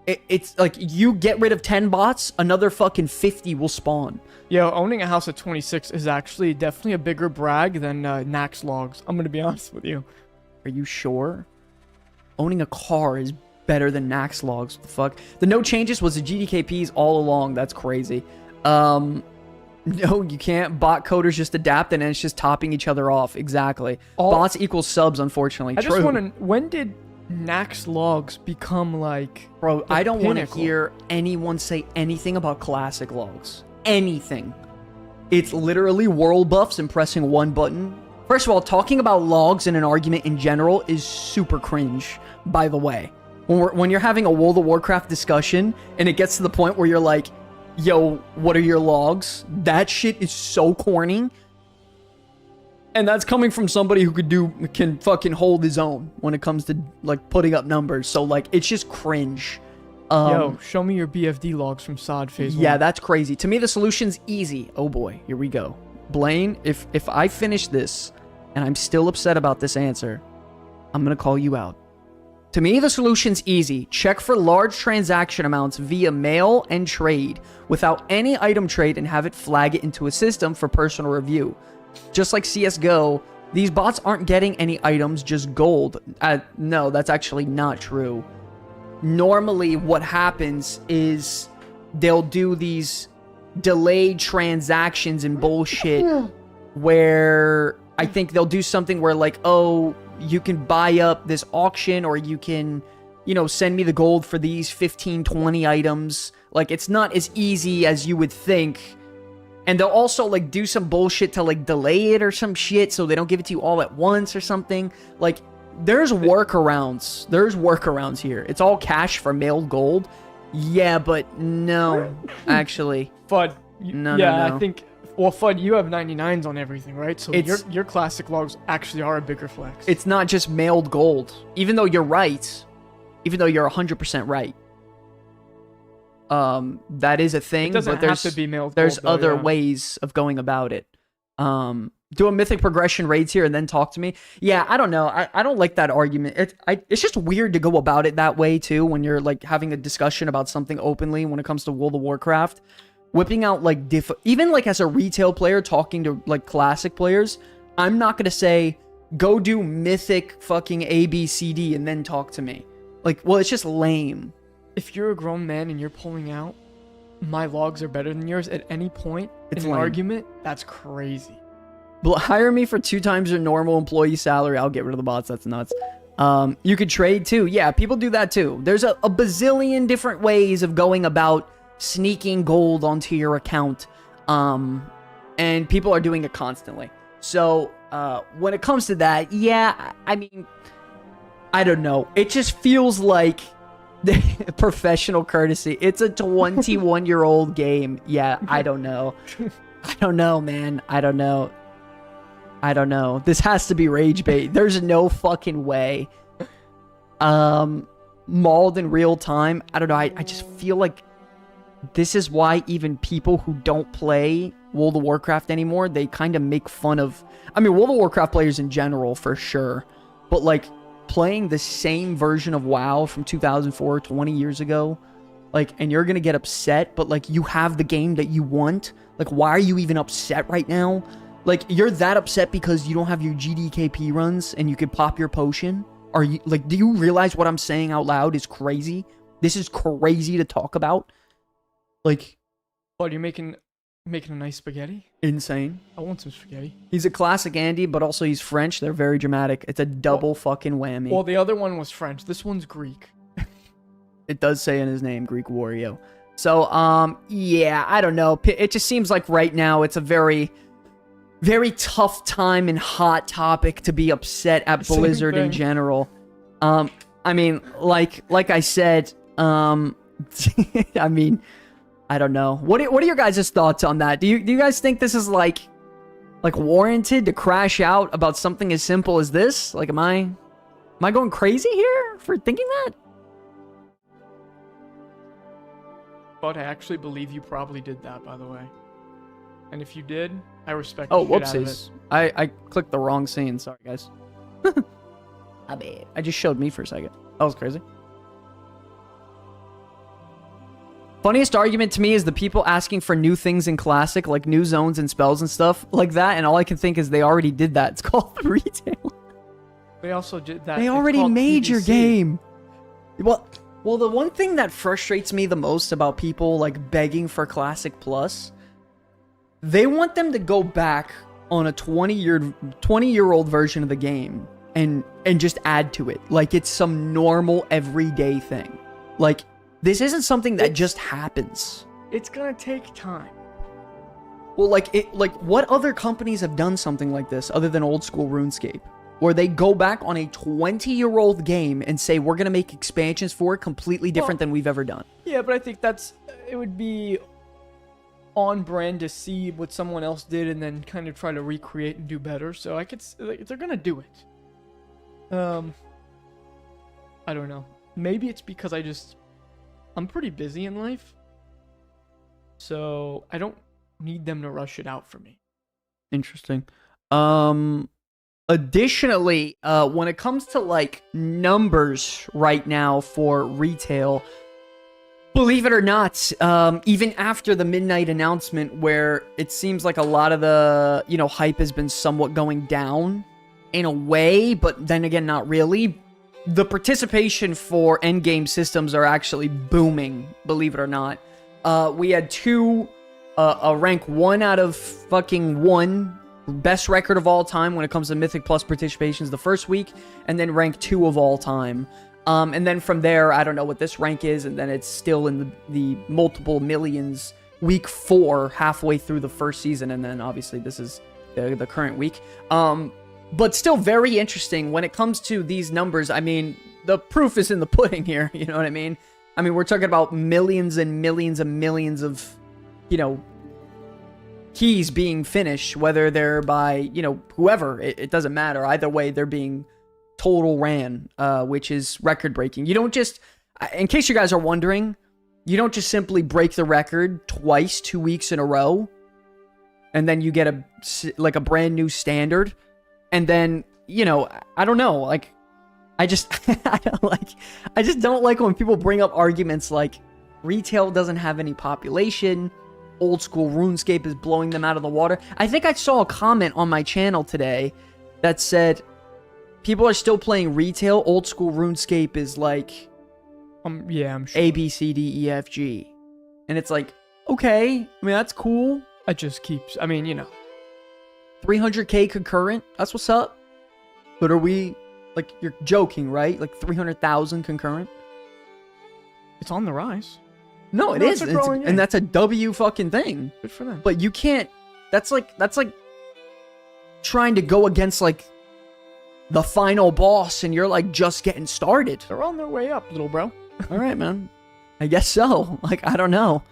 It's like, you get rid of 10 bots, another fucking 50 will spawn. Yo, owning a house at 26 is actually definitely a bigger brag than Nax logs. I'm gonna be honest with you. Are you sure? Owning a car is better than Nax logs. What the fuck? The no changes was the GDKPs all along. That's crazy. No, you can't. Bot coders just adapt and it's just topping each other off. Exactly. Bots equals subs, unfortunately. I just want to... When did Nax logs become like... Bro, I don't want to hear anyone say anything about classic logs. Anything. It's literally world buffs and pressing one button. First of all, talking about logs in an argument in general is super cringe, by the way. When you're having a World of Warcraft discussion, and it gets to the point where you're like, yo, what are your logs? That shit is so corny. And that's coming from somebody who can fucking hold his own when it comes to, like, putting up numbers. So, like, it's just cringe. Yo, show me your BFD logs from SOD Phase 1. Yeah, that's crazy. To me, the solution's easy. Oh boy, here we go. Blaine, if I finish this... and I'm still upset about this answer, I'm going to call you out. To me, the solution's easy. Check for large transaction amounts via mail and trade without any item trade and have it flag it into a system for personal review. Just like CSGO, these bots aren't getting any items, just gold. No, that's actually not true. Normally, what happens is they'll do these delayed transactions and bullshit where... I think they'll do something where like, oh, you can buy up this auction, or you can, you know, send me the gold for these 15, 20 items. Like, it's not as easy as you would think. And they'll also like do some bullshit to like delay it or some shit so they don't give it to you all at once or something. Like, there's workarounds. There's workarounds here. It's all cash for mailed gold. Yeah, but no, actually. Fud. No. I think. Well, Fud, you have 99s on everything, right? So your classic logs actually are a bigger flex. It's not just mailed gold. Even though you're right. Even though you're 100% right. That is a thing, but there's have to be mailed there's gold, though, other yeah. ways of going about it. Do a mythic progression raids here and then talk to me. Yeah, I don't know. I don't like that argument. It's just weird to go about it that way too when you're like having a discussion about something openly when it comes to World of Warcraft. Whipping out like even like as a retail player talking to like classic players, I'm not gonna say go do mythic fucking ABCD and then talk to me. Like, well, it's just lame. If you're a grown man and you're pulling out, my logs are better than yours at any point It's in an lame. argument, that's crazy. Hire me for 2 times your normal employee salary. I'll get rid of the bots. That's nuts. You could trade too. Yeah, people do that too. There's a bazillion different ways of going about sneaking gold onto your account. And people are doing it constantly. So, when it comes to that, yeah, I mean, I don't know. It just feels like professional courtesy. It's a 21-year-old game. Yeah, I don't know. I don't know, man. I don't know. This has to be rage bait. There's no fucking way. Mauled in real time. I don't know. I just feel like this is why even people who don't play World of Warcraft anymore, they kind of make fun of... I mean, World of Warcraft players in general, for sure. But, like, playing the same version of WoW from 2004, 20 years ago, like, and you're gonna get upset, but, like, you have the game that you want. Like, why are you even upset right now? Like, you're that upset because you don't have your GDKP runs and you could pop your potion? Are you, like, do you realize what I'm saying out loud is crazy? This is crazy to talk about. Like, But you're making a nice spaghetti? insane. I want some spaghetti. He's a classic Andy, but also he's French. They're very dramatic. It's a double fucking whammy. Well, the other one was French. This one's Greek. It does say in his name, Greek Wario. So, yeah, I don't know. It just seems like right now it's a very, very tough time and hot topic to be upset at Same Blizzard in thing. general. I mean, like I said, I mean, I don't know. What are your guys' thoughts on that? Do you guys think this is like warranted to crash out about something as simple as this? Like, am I going crazy here for thinking that? But I actually believe you probably did that, by the way. And if you did, I respect Oh, the shit out of it. whoopsies. I clicked the wrong scene. Sorry, guys. I just showed me for a second. That was crazy. Funniest argument to me is the people asking for new things in Classic, like new zones and spells and stuff like that, and all I can think is they already did that. It's called retail. They also did that. They It's already called made your PVC. game. Well, the one thing that frustrates me the most about people like begging for Classic Plus, they want them to go back on a 20-year-old version of the game and just add to it like it's some normal everyday thing. Like, this isn't something that just happens. It's gonna take time. Well, like what other companies have done something like this other than old school RuneScape? Where they go back on a 20-year-old game and say, we're going to make expansions for it completely different than we've ever done. Yeah, but I think it would be on brand to see what someone else did and then kind of try to recreate and do better. So I could, like, they're gonna do it. I don't know. Maybe it's because I'm pretty busy in life. So I don't need them to rush it out for me. Interesting. Additionally, when it comes to like numbers right now for retail, believe it or not, even after the midnight announcement where it seems like a lot of the, hype has been somewhat going down in a way, but then again, not really. The participation for endgame systems are actually booming, believe it or not. We had a rank 1 out of fucking 1 best record of all time when it comes to Mythic Plus participations the first week, and then rank 2 of all time. And then from there, I don't know what this rank is, and then it's still in the multiple millions week 4, halfway through the first season, and then obviously this is the current week. But still very interesting when it comes to these numbers. I mean, the proof is in the pudding here, you know what I mean? I mean, we're talking about millions and millions and millions of, you know, keys being finished, whether they're by, you know, whoever. It doesn't matter. Either way, they're being total ran, which is record breaking. You don't just, in case you guys are wondering, you don't just simply break the record twice, 2 weeks in a row, and then you get a brand new standard. And then, you know, I don't know, like, I just don't like when people bring up arguments like retail doesn't have any population, old school RuneScape is blowing them out of the water. I think I saw a comment on my channel today that said people are still playing retail, old school RuneScape is like, yeah, I'm sure. A, B, C, D, E, F, G. And it's like, okay, I mean, that's cool. It just keeps, I mean, you know. 300k concurrent, that's what's up. But are we, like, you're joking, right? Like 300,000 concurrent? It's on the rise. No, it is. And that's a W fucking thing. Good for them. But you can't, that's like trying to go against, like, the final boss, and you're, like, just getting started. They're on their way up, little bro. All right, man. I guess so. Like, I don't know.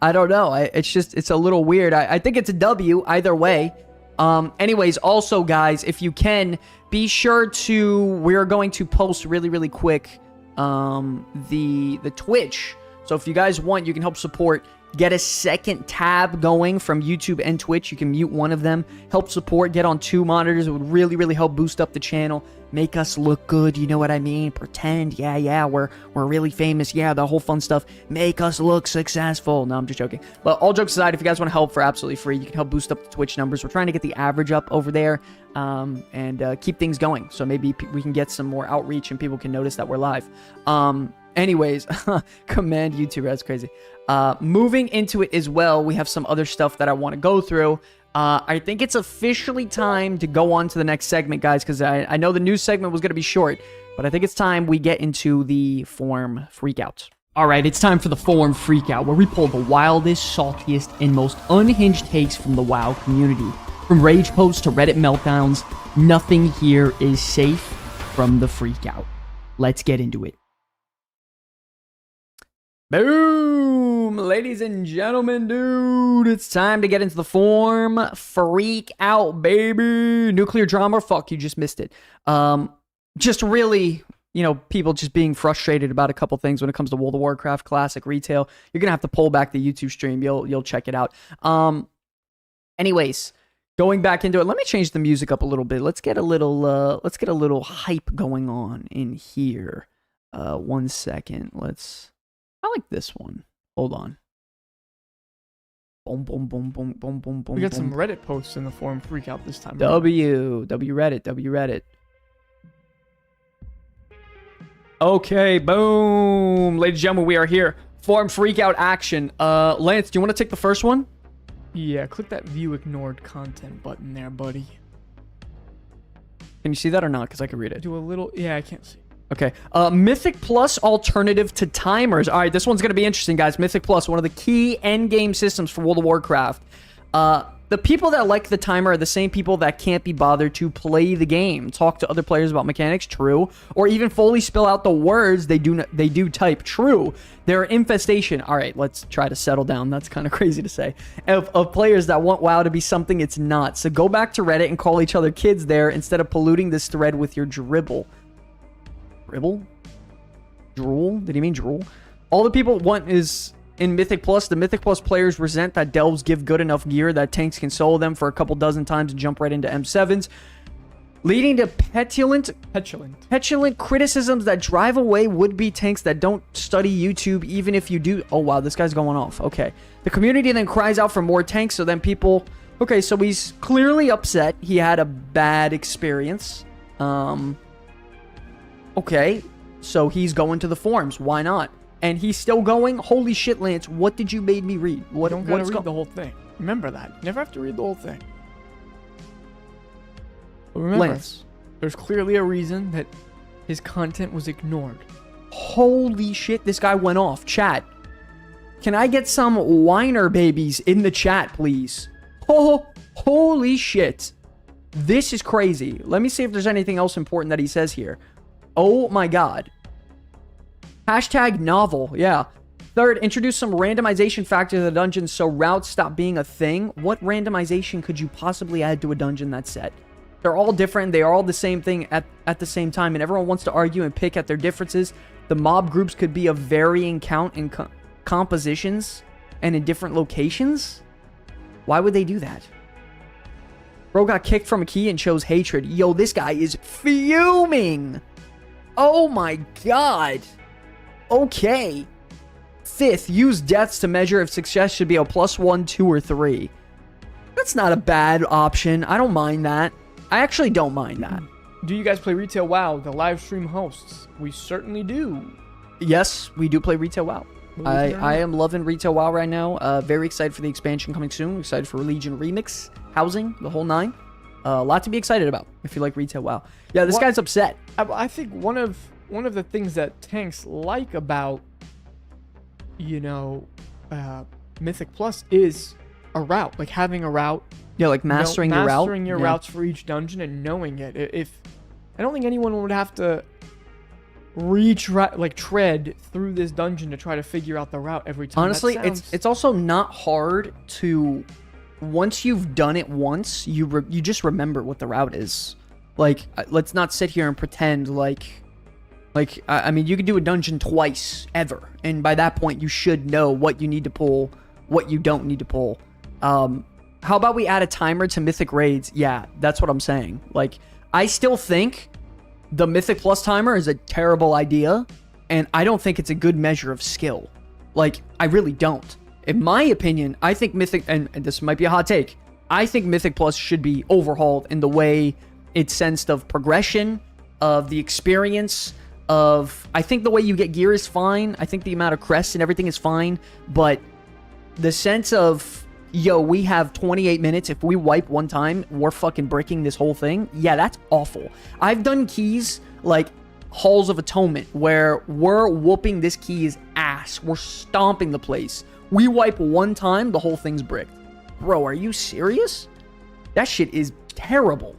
It's a little weird. I think it's a W either way. Anyways, also, guys, if you can, be sure to, we're going to post really, really quick, the Twitch. So if you guys want, you can help support, get a second tab going from YouTube and Twitch. You can mute one of them, help support, get on 2 monitors. It would really, really help boost up the channel, make us look good, you know what I mean? Pretend, yeah, we're really famous, yeah, the whole fun stuff. Make us look successful. No, I'm just joking. But all jokes aside, if you guys want to help for absolutely free, you can help boost up the Twitch numbers. We're trying to get the average up over there, and keep things going. So maybe we can get some more outreach and people can notice that we're live. Anyways, command YouTuber, that's crazy. Moving into it as well, we have some other stuff that I want to go through. I think it's officially time to go on to the next segment, guys, because I know the news segment was going to be short, but I think it's time we get into the forum freakout. All right, it's time for the forum freakout, where we pull the wildest, saltiest, and most unhinged takes from the WoW community. From rage posts to Reddit meltdowns, nothing here is safe from the freakout. Let's get into it. Boom! Ladies and gentlemen, dude, it's time to get into the forum freak out, baby. Nuclear drama, fuck, you just missed it. Just really, you know, people just being frustrated about a couple things when it comes to World of Warcraft Classic retail. You're gonna have to pull back the YouTube stream. You'll check it out. Anyways, going back into it, let me change the music up a little bit. Let's get a little hype going on in here. 1 second. I like this one. Hold on. Boom, boom, boom, boom, boom, boom, boom. We got some Reddit posts in the forum freakout this time. W Reddit. Okay, boom. Ladies and gentlemen, we are here. Forum freakout action. Lance, do you want to take the first one? Yeah, click that view ignored content button there, buddy. Can you see that or not? Because I can read it. Do a little, yeah, I can't see. Okay, Mythic Plus alternative to timers. All right, this one's going to be interesting, guys. Mythic Plus, one of the key endgame systems for World of Warcraft. The people that like the timer are the same people that can't be bothered to play the game, talk to other players about mechanics, true, or even fully spell out the words they do type, true. They're an infestation. All right, let's try to settle down. That's kind of crazy to say. Of players that want WoW to be something it's not. So go back to Reddit and call each other kids there instead of polluting this thread with your dribble. Dribble? Drool? Did he mean drool? All the people want is in Mythic Plus. The Mythic Plus players resent that delves give good enough gear that tanks can solo them for a couple dozen times and jump right into M7s, leading to petulant criticisms that drive away would-be tanks that don't study YouTube, even if you do. Oh wow, this guy's going off. Okay, the community then cries out for more tanks, so then people, okay, so he's clearly upset. He had a bad experience. Okay, so he's going to the forums. Why not? And he's still going. Holy shit, Lance! What did you made me read? You don't gotta read the whole thing. Remember that. You never have to read the whole thing. But remember, Lance. there's clearly a reason that his content was ignored. Holy shit, this guy went off. Chat. Can I get some whiner babies in the chat, please? Oh, holy shit. This is crazy. Let me see if there's anything else important that he says here. Oh my god. Hashtag novel. Yeah. Third, introduce some randomization factor to the dungeon so routes stop being a thing. What randomization could you possibly add to a dungeon that's set? They're all different. They are all the same thing at the same time, and everyone wants to argue and pick at their differences. The mob groups could be of varying count and compositions and in different locations. Why would they do that? Bro got kicked from a key and chose hatred. Yo, this guy is fuming. Oh my god. Okay. Fifth, use deaths to measure if success should be a +1, 2, or 3. That's not a bad option. I don't mind that. I actually don't mind that. Do you guys play Retail WoW, the live stream hosts? We certainly do. Yes, we do play Retail WoW. I am loving Retail WoW right now. Very excited for the expansion coming soon. Excited for Legion Remix, housing, the whole nine. A lot to be excited about if you like Retail WoW. Yeah, this guy's upset. I think one of the things that tanks like about, Mythic Plus is a route, like having a route. Yeah, like mastering your route. Mastering your routes for each dungeon and knowing it. If I don't think anyone would have to tread through this dungeon to try to figure out the route every time. Honestly, it's also not hard to, once you've done it once, you just remember what the route is. Like, let's not sit here and pretend I mean, you can do a dungeon twice ever, and by that point, you should know what you need to pull, what you don't need to pull. How about we add a timer to Mythic Raids? Yeah, that's what I'm saying. Like, I still think the Mythic Plus timer is a terrible idea, and I don't think it's a good measure of skill. Like, I really don't. In my opinion, I think Mythic, and this might be a hot take, I think Mythic Plus should be overhauled in the way it's sensed of progression, of the experience, I think the way you get gear is fine. I think the amount of crests and everything is fine, but the sense of, yo, we have 28 minutes. If we wipe one time, we're fucking bricking this whole thing. Yeah, that's awful. I've done keys like Halls of Atonement where we're whooping this key's ass. We're stomping the place. We wipe one time, the whole thing's bricked. Bro, are you serious? That shit is terrible.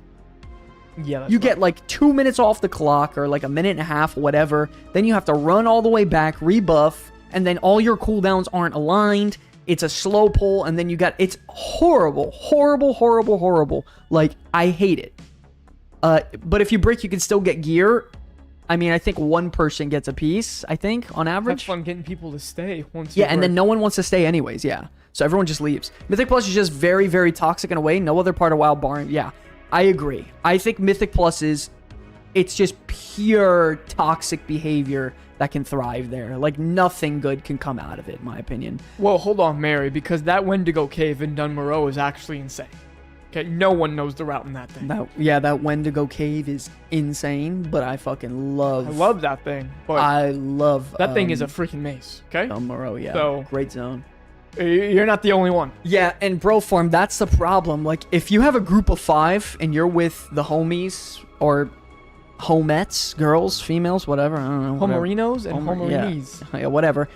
Yeah, you get like 2 minutes off the clock or like a minute and a half, whatever. Then you have to run all the way back, rebuff, and then all your cooldowns aren't aligned. It's a slow pull, and then it's horrible, horrible, horrible, horrible. Like, I hate it. But if you break, you can still get gear. I mean, I think one person gets a piece, I think, on average. Have fun getting people to stay once. Yeah, and then no one wants to stay anyways, yeah. So everyone just leaves. Mythic Plus is just very, very toxic in a way. No other part of WoW barring, yeah. I agree. I think Mythic Plus it's just pure toxic behavior that can thrive there. Like, nothing good can come out of it, in my opinion. Well, hold on, Mary, because that Wendigo cave in Dunmoreau is actually insane. Okay, no one knows the route in that thing. That Wendigo cave is insane, but I fucking love... I love that thing. But I love... That thing is a freaking maze, okay? Dunmoreau, yeah. So, great zone. You're not the only one. Yeah, and Broform, that's the problem. Like, if you have a group of 5 and you're with the homies or homettes, girls, females, whatever, I don't know. Homerinos and homerinis. Yeah, whatever.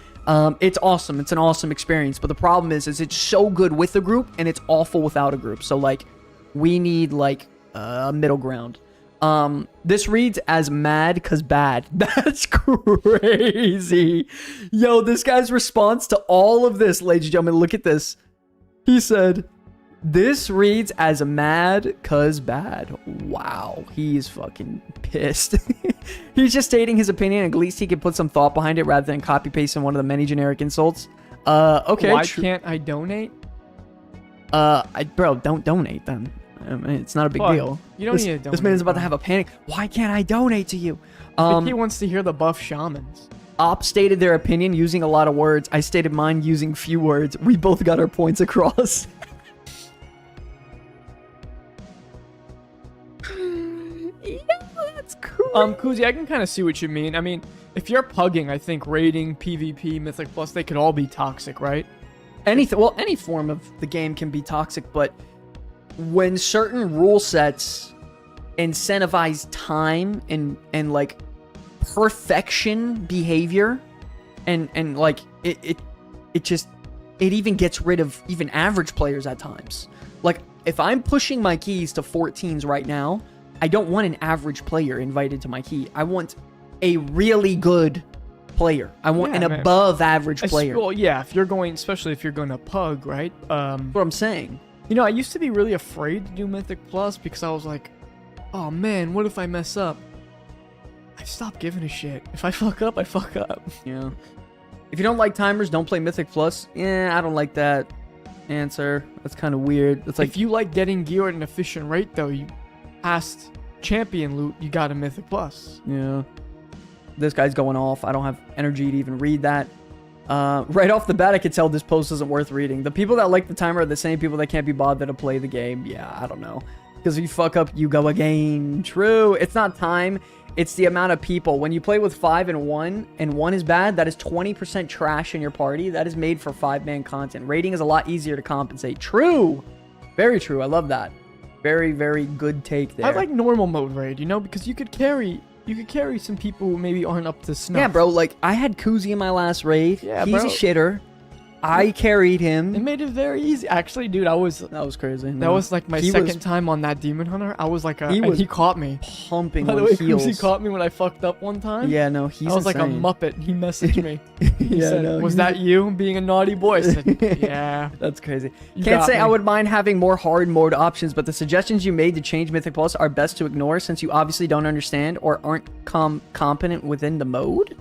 It's awesome. It's an awesome experience. But the problem is it's so good with a group and it's awful without a group. So, like, we need, like, a middle ground. This reads as mad cause bad. That's crazy. Yo, this guy's response to all of this, ladies and gentlemen, look at this. He said, this reads as mad cause bad. Wow, he's fucking pissed. He's just stating his opinion, and at least he can put some thought behind it rather than copy pasting one of the many generic insults. Okay. Why can't I donate? Bro, don't donate then. I mean, it's not a big deal. You don't need to donate. This man's about to have a panic. Why can't I donate to you? He wants to hear the buff shamans. Op stated their opinion using a lot of words. I stated mine using few words. We both got our points across. Yeah, that's cool. Kuzi, I can kind of see what you mean. I mean, if you're pugging, I think raiding, PvP, Mythic Plus, they could all be toxic, right? Any form of the game can be toxic, but when certain rule sets incentivize time and like perfection behavior, and like it even gets rid of even average players at times. Like, if I'm pushing my keys to 14s right now, I don't want an average player invited to my key. I want a really good player. I want an above average player. Well, yeah, if you're going, especially if you're going to Pug, right? That's what I'm saying. You know, I used to be really afraid to do Mythic Plus because I was like, oh man, what if I mess up? I stopped giving a shit. If I fuck up, I fuck up. Yeah. If you don't like timers, don't play Mythic Plus. Yeah, I don't like that answer. That's kind of weird. It's like, if you like getting gear at an efficient rate, though, you past champion loot, you got a Mythic Plus. Yeah. This guy's going off. I don't have energy to even read that. Right off the bat, I could tell this post isn't worth reading. The people that like the timer are the same people that can't be bothered to play the game. Yeah, I don't know. Because if you fuck up, you go again. True. It's not time. It's the amount of people. When you play with 5 and 1, and 1 is bad, that is 20% trash in your party. That is made for 5-man content. Raiding is a lot easier to compensate. True. Very true. I love that. Very, very good take there. I like normal mode raid, you know, because you could carry some people who maybe aren't up to snuff. Yeah, bro. Like, I had Koozie in my last raid. Yeah, He's a shitter. I carried him. It made it very easy. Actually, dude, that was crazy. That was like my second time on that Demon Hunter. I was like, he caught me. Pumping By the on way, heels. Koozie caught me when I fucked up one time. Yeah, no, he's I was like a insane. Muppet. He messaged me. He Yeah, said, no, was that you being a naughty boy? I said, yeah. That's crazy. You Can't got say me. I would mind having more hard mode options, but the suggestions you made to change Mythic Plus are best to ignore since you obviously don't understand or aren't competent within the mode.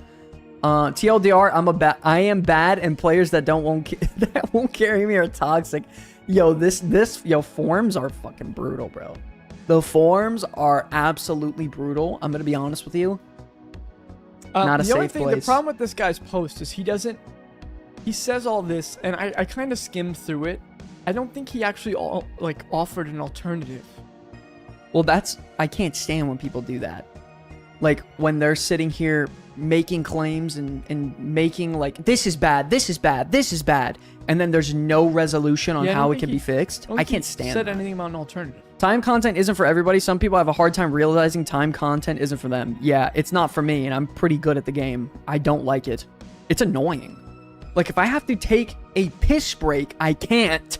TLDR, I am bad, and players that won't carry me are toxic. Yo, forms are fucking brutal, bro. The forms are absolutely brutal. I'm gonna be honest with you. Not a safe place. The problem with this guy's post is he says all this, and I kind of skimmed through it. I don't think he actually offered an alternative. Well, I can't stand when people do that. Like, when they're sitting here making claims and making like, this is bad, this is bad, this is bad, and then there's no resolution on how it can be fixed. I can't stand said that. Anything about an alternative. Time content isn't for everybody. Some people have a hard time realizing time content isn't for them. Yeah, it's not for me, and I'm pretty good at the game. I don't like it. It's annoying. Like, if I have to take a piss break, I can't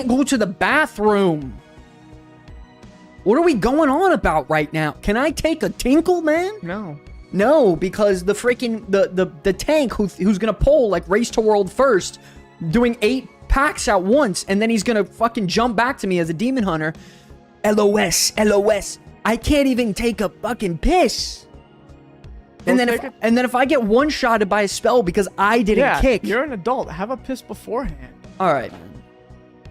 go to the bathroom. What are we going on about right now? Can I take a tinkle, man? No, because the freaking the tank who's gonna pull like race to world first, doing 8 packs at once, and then he's gonna fucking jump back to me as a demon hunter. LOS. I can't even take a fucking piss. And then if I get one-shotted by a spell because I didn't kick. You're an adult. Have a piss beforehand. All right, man.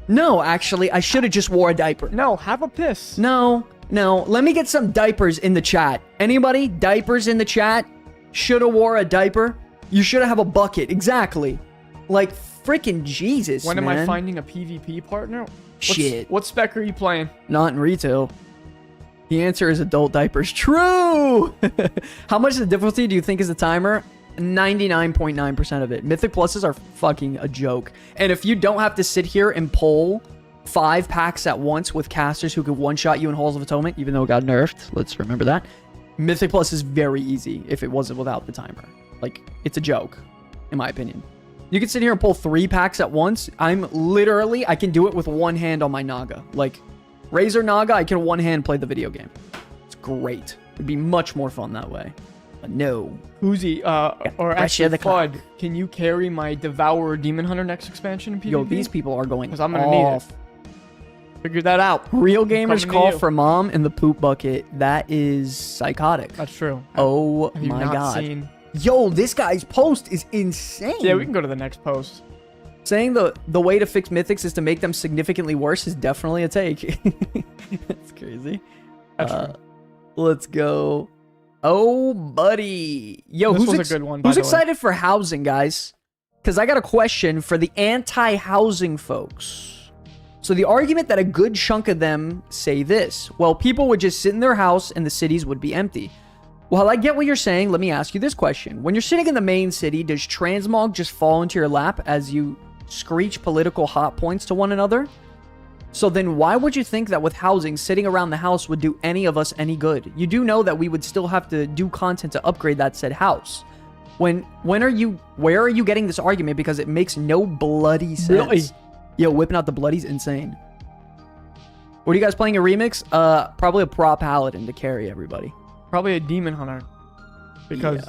No, actually, I should have just wore a diaper. No, have a piss. No. Let me get some diapers in the chat. Anybody? Diapers in the chat? Shoulda wore a diaper? You shoulda have a bucket. Exactly. Like, freaking Jesus, When man. am I finding a PvP partner? Shit. What spec are you playing? Not in retail. The answer is adult diapers. True! How much of the difficulty do you think is the timer? 99.9% of it. Mythic Pluses are fucking a joke. And if you don't have to sit here and pull 5 packs at once with casters who could one-shot you in Halls of Atonement, even though it got nerfed, let's remember that. Mythic Plus is very easy if it wasn't without the timer. Like, it's a joke, in my opinion. You can sit here and pull 3 packs at once. I can do it with one hand on my Naga. Like, Razor Naga, I can one hand play the video game. It's great. It'd be much more fun that way. But no. Koozie, or actually Fud, can you carry my Devourer Demon Hunter next expansion in PvP? Yo, these people are going I'm gonna need it. Figure that out. Real gamers call for mom in the poop bucket. That is psychotic. That's true. Oh Have you my not god. Seen... Yo, this guy's post is insane. Yeah, we can go to the next post. Saying the way to fix mythics is to make them significantly worse is definitely a take. That's crazy. That's true. Let's go. Oh, buddy. Yo, this was a good one, who's excited for housing, guys? Because I got a question for the anti-housing folks. So the argument that a good chunk of them say this. Well, people would just sit in their house and the cities would be empty. Well, I get what you're saying. Let me ask you this question. When you're sitting in the main city, does transmog just fall into your lap as you screech political hot points to one another? So then why would you think that with housing, sitting around the house would do any of us any good? You do know that we would still have to do content to upgrade that said house. Where are you getting this argument? Because it makes no bloody sense. Really? Yo, whipping out the bloody's insane. What are you guys playing a remix? Probably a prop paladin to carry everybody. Probably a demon hunter. Because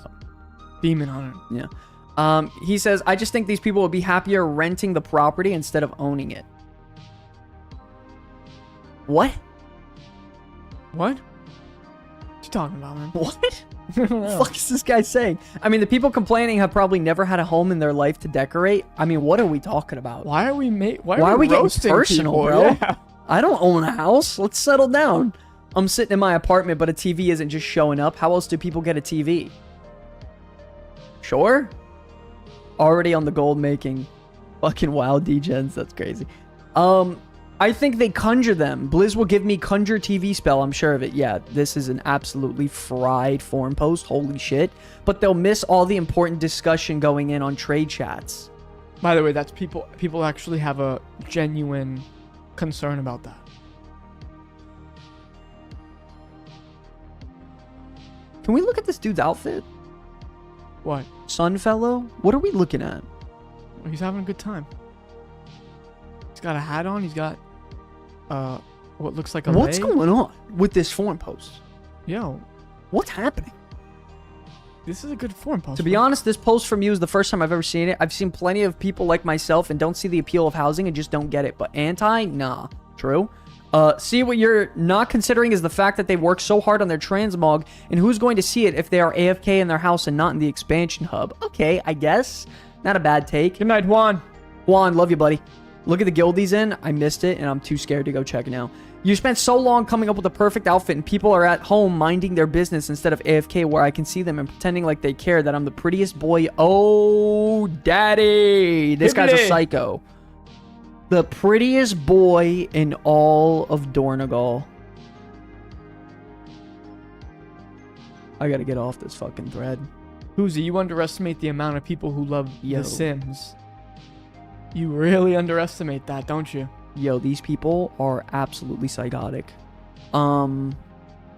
demon hunter. Yeah. He says, I just think these people would be happier renting the property instead of owning it. What? What? What you talking about, man? What? What the fuck is this guy saying? I mean, the people complaining have probably never had a home in their life to decorate. I mean, what are we talking about? Why are we getting roasting personal, people? bro? Yeah. I don't own a house. Let's settle down. I'm sitting in my apartment, but a TV isn't just showing up. How else do people get a TV? Sure. Already on the gold making. Fucking wild degens. That's crazy. I think they conjure them. Blizz will give me conjure TV spell. I'm sure of it. Yeah, this is an absolutely fried forum post. Holy shit. But they'll miss all the important discussion going in on trade chats. By the way, that's people actually have a genuine concern about that. Can we look at this dude's outfit? What? Sunfellow? What are we looking at? He's having a good time. He's got a hat on. He's got what looks like a What's leg. going on with this forum post? Yo, What's happening? this is a good forum post. To be honest, this post from you is the first time I've ever seen it. I've seen plenty of people like myself and don't see the appeal of housing and just don't get it. But anti? Nah. True. See, what you're not considering is the fact that they work so hard on their transmog, and who's going to see it if they are AFK in their house and not in the expansion hub? Okay, I guess. Not a bad take. Good night, Juan. Juan, love you, buddy. Look at the guild he's in. I missed it, and I'm too scared to go check it now. You spent so long coming up with the perfect outfit, and people are at home minding their business instead of AFK, where I can see them and pretending like they care that I'm the prettiest boy. Oh, daddy. This guy's a psycho. The prettiest boy in all of Dornegal. I gotta get off this fucking thread. Hoozy, you underestimate the amount of people who love Yo. The Sims. You really underestimate that, don't you? Yo, these people are absolutely psychotic. The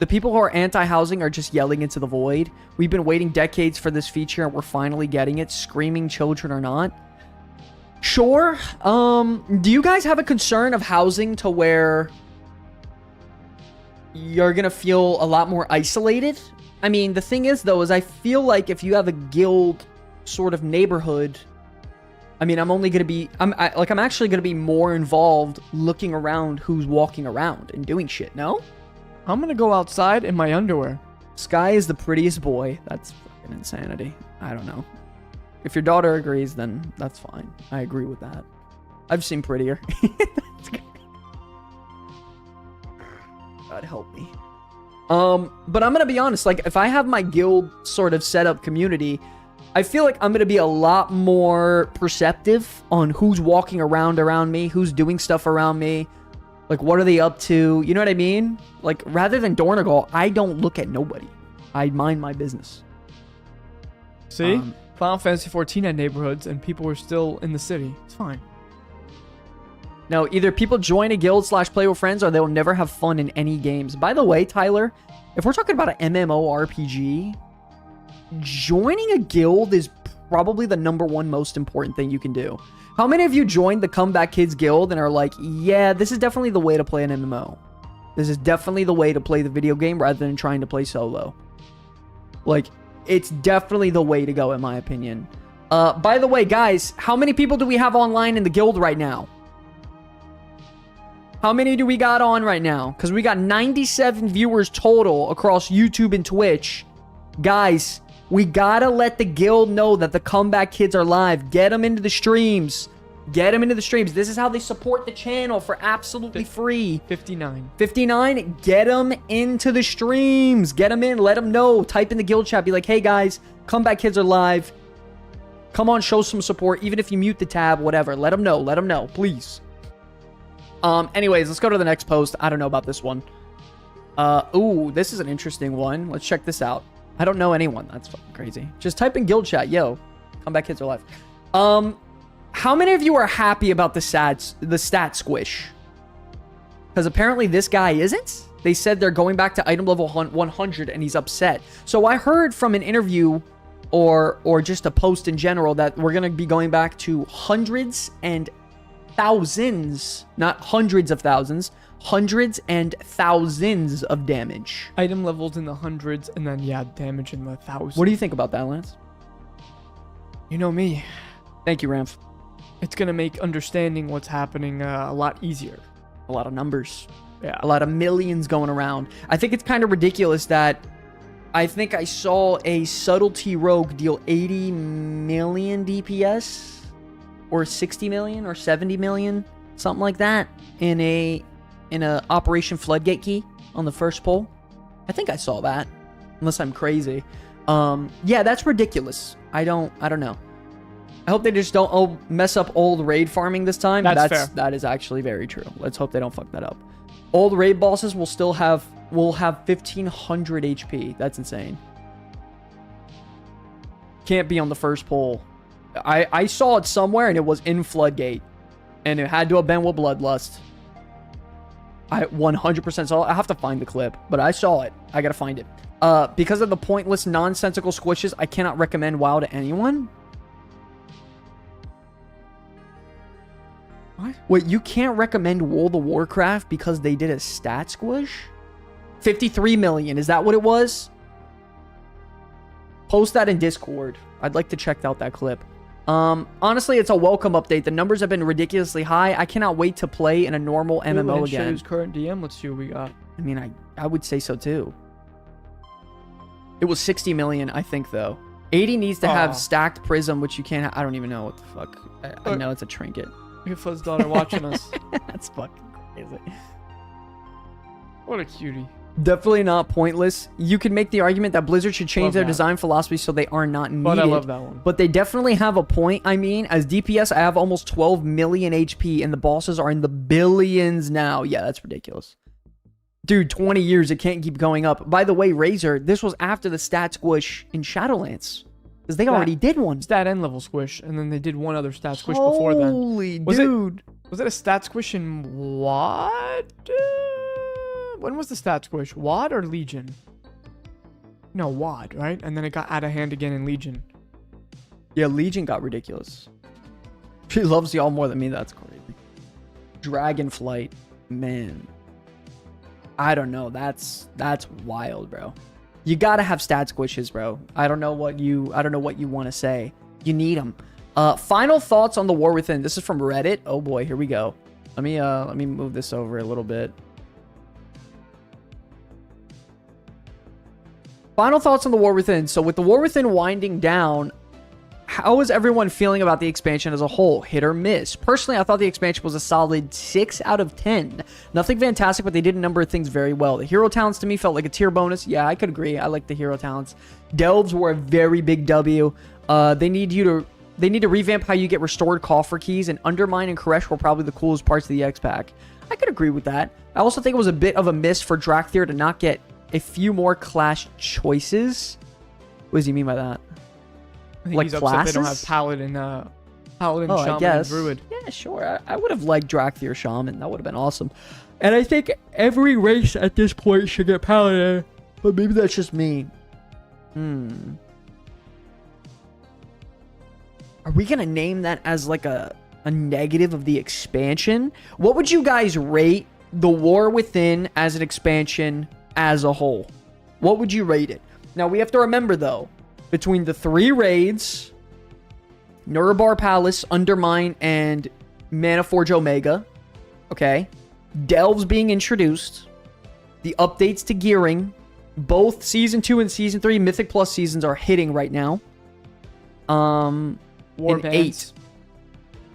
people who are anti-housing are just yelling into the void. We've been waiting decades for this feature and we're finally getting it, screaming children or not. Sure. Do you guys have a concern of housing to where you're gonna feel a lot more isolated? I mean, the thing is, though, is I feel like if you have a guild sort of neighborhood, I mean, I'm actually gonna be more involved looking around who's walking around and doing shit, no? I'm gonna go outside in my underwear. Sky is the prettiest boy. That's fucking insanity. I don't know. If your daughter agrees, then that's fine. I agree with that. I've seen prettier. God help me. But I'm gonna be honest, like, if I have my guild sort of set up community, I feel like I'm gonna be a lot more perceptive on who's walking around me, who's doing stuff around me, like, what are they up to, you know what I mean? Like, rather than Dornegal, I don't look at nobody. I mind my business. See? Final Fantasy XIV had neighborhoods and people were still in the city. It's fine. No, either people join a guild / play with friends or they'll never have fun in any games. By the way, Tyler, if we're talking about an MMORPG, joining a guild is probably the #1 most important thing you can do. How many of you joined the Comeback Kids Guild and are like, yeah, this is definitely the way to play an MMO. This is definitely the way to play the video game rather than trying to play solo. Like, it's definitely the way to go, in my opinion. By the way, guys, how many people do we have online in the guild right now? How many do we got on right now? Because we got 97 viewers total across YouTube and Twitch. Guys, we gotta let the guild know that the Comeback Kids are live. Get them into the streams. Get them into the streams. This is how they support the channel for absolutely free. 59. 59, get them into the streams. Get them in, let them know. Type in the guild chat, be like, hey guys, Comeback Kids are live. Come on, show some support. Even if you mute the tab, whatever. Let them know, please. Anyways, let's go to the next post. I don't know about this one. Ooh, this is an interesting one. Let's check this out. I don't know anyone. That's fucking crazy. Just type in guild chat. Yo, Comeback Kids are live. How many of you are happy about the stat squish? Because apparently this guy isn't. They said they're going back to item level 100 and he's upset. So I heard from an interview or just a post in general that we're going to be going back to hundreds and thousands, not hundreds of thousands, hundreds and thousands of damage. Item levels in the hundreds, and then, yeah, damage in the thousands. What do you think about that, Lance? You know me. Thank you, Ramf. It's going to make understanding what's happening a lot easier. A lot of numbers. Yeah. A lot of millions going around. I think it's kind of ridiculous that I think I saw a subtlety rogue deal 80 million DPS or 60 million or 70 million, something like that, in a Operation Floodgate key on the first pull. I think I saw that, unless I'm crazy. Yeah, that's ridiculous. I don't know. I hope they just don't mess up old raid farming this time. That's fair. That is actually very true. Let's hope they don't fuck that up. Old raid bosses will have 1500 HP. That's insane. Can't be on the first pull. I saw it somewhere and it was in Floodgate, and it had to have been with Bloodlust. I 100% saw it. I have to find the clip, but I saw it. I gotta find it. Because of the pointless, nonsensical squishes, I cannot recommend WoW to anyone. What? Wait, you can't recommend World of Warcraft because they did a stat squish? 53 million, is that what it was? Post that in Discord. I'd like to check out that clip. Honestly, it's a welcome update. The numbers have been ridiculously high. I cannot wait to play in a normal MMO again. Shadow's current DM. Let's see what we got. I mean, I would say so too. It was 60 million, I think, though. 80 needs to have stacked prism, which you can't. I don't even know what the fuck. I know it's a trinket. We have Fuzz's daughter watching us. That's fucking crazy. What a cutie. Definitely not pointless. You could make the argument that Blizzard should change Love their that. design philosophy so they are not needed. But I love that one. But they definitely have a point. I mean, as DPS, I have almost 12 million HP, and the bosses are in the billions now. Yeah, that's ridiculous. Dude, 20 years, it can't keep going up. By the way, Razor, this was after the stat squish in Shadowlands. Because they already did one. Stat end level squish, and then they did one other stat squish before then. Holy dude. Was it a stat squish in what? When was the stat squish? WoD or Legion? No, WoD, right? And then it got out of hand again in Legion. Yeah, Legion got ridiculous. She loves y'all more than me. That's crazy. Dragonflight, man. I don't know. That's wild, bro. You gotta have stat squishes, bro. I don't know what you want to say. You need them. Final thoughts on the War Within. This is from Reddit. Oh boy, here we go. Let me move this over a little bit. Final thoughts on the War Within. So with the War Within winding down, how is everyone feeling about the expansion as a whole? Hit or miss? Personally, I thought the expansion was a solid 6 out of 10. Nothing fantastic, but they did a number of things very well. The hero talents to me felt like a tier bonus. Yeah, I could agree. I like the hero talents. Delves were a very big W. They need to revamp how you get restored coffer keys, and Undermine and Koresh were probably the coolest parts of the X pack. I could agree with that. I also think it was a bit of a miss for Drakthir to not get a few more class choices. What does he mean by that? I think Like he's upset classes? they don't have Paladin, Shaman, I guess. and Druid. Yeah, sure. I would have liked Drakthir Shaman. That would have been awesome. And I think every race at this point should get Paladin. But maybe that's just me. Are we going to name that as like a negative of the expansion? What would you guys rate the War Within as an expansion as a whole? What would you rate it? Now, we have to remember, though, between the 3 raids, Nurabar Palace, Undermine, and Manaforge Omega, okay, Delves being introduced, the updates to gearing, both Season 2 and Season 3 Mythic Plus seasons are hitting right now. War and bands.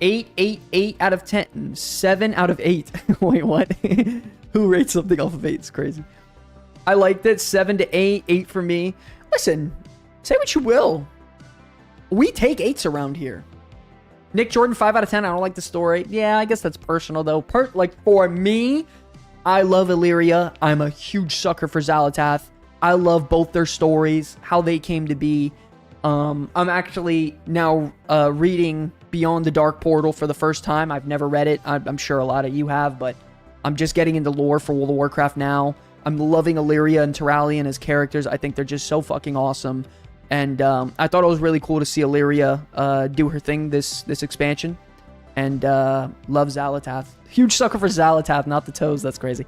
8 out of 10. 7 out of 8. Wait, what? Who rates something off of 8? It's crazy. I liked it. 7 to 8. 8 for me. Listen, say what you will. We take 8s around here. Nick Jordan, 5 out of 10. I don't like the story. Yeah, I guess that's personal, though. Like, for me, I love Illyria. I'm a huge sucker for Xalatath. I love both their stories, how they came to be. I'm actually now reading Beyond the Dark Portal for the first time. I've never read it. I'm sure a lot of you have, but I'm just getting into lore for World of Warcraft now. I'm loving Illyria and Terralion as characters. I think they're just so fucking awesome. And I thought it was really cool to see Illyria do her thing this expansion. And love Xalatath. Huge sucker for Xalatath, not the toes. That's crazy.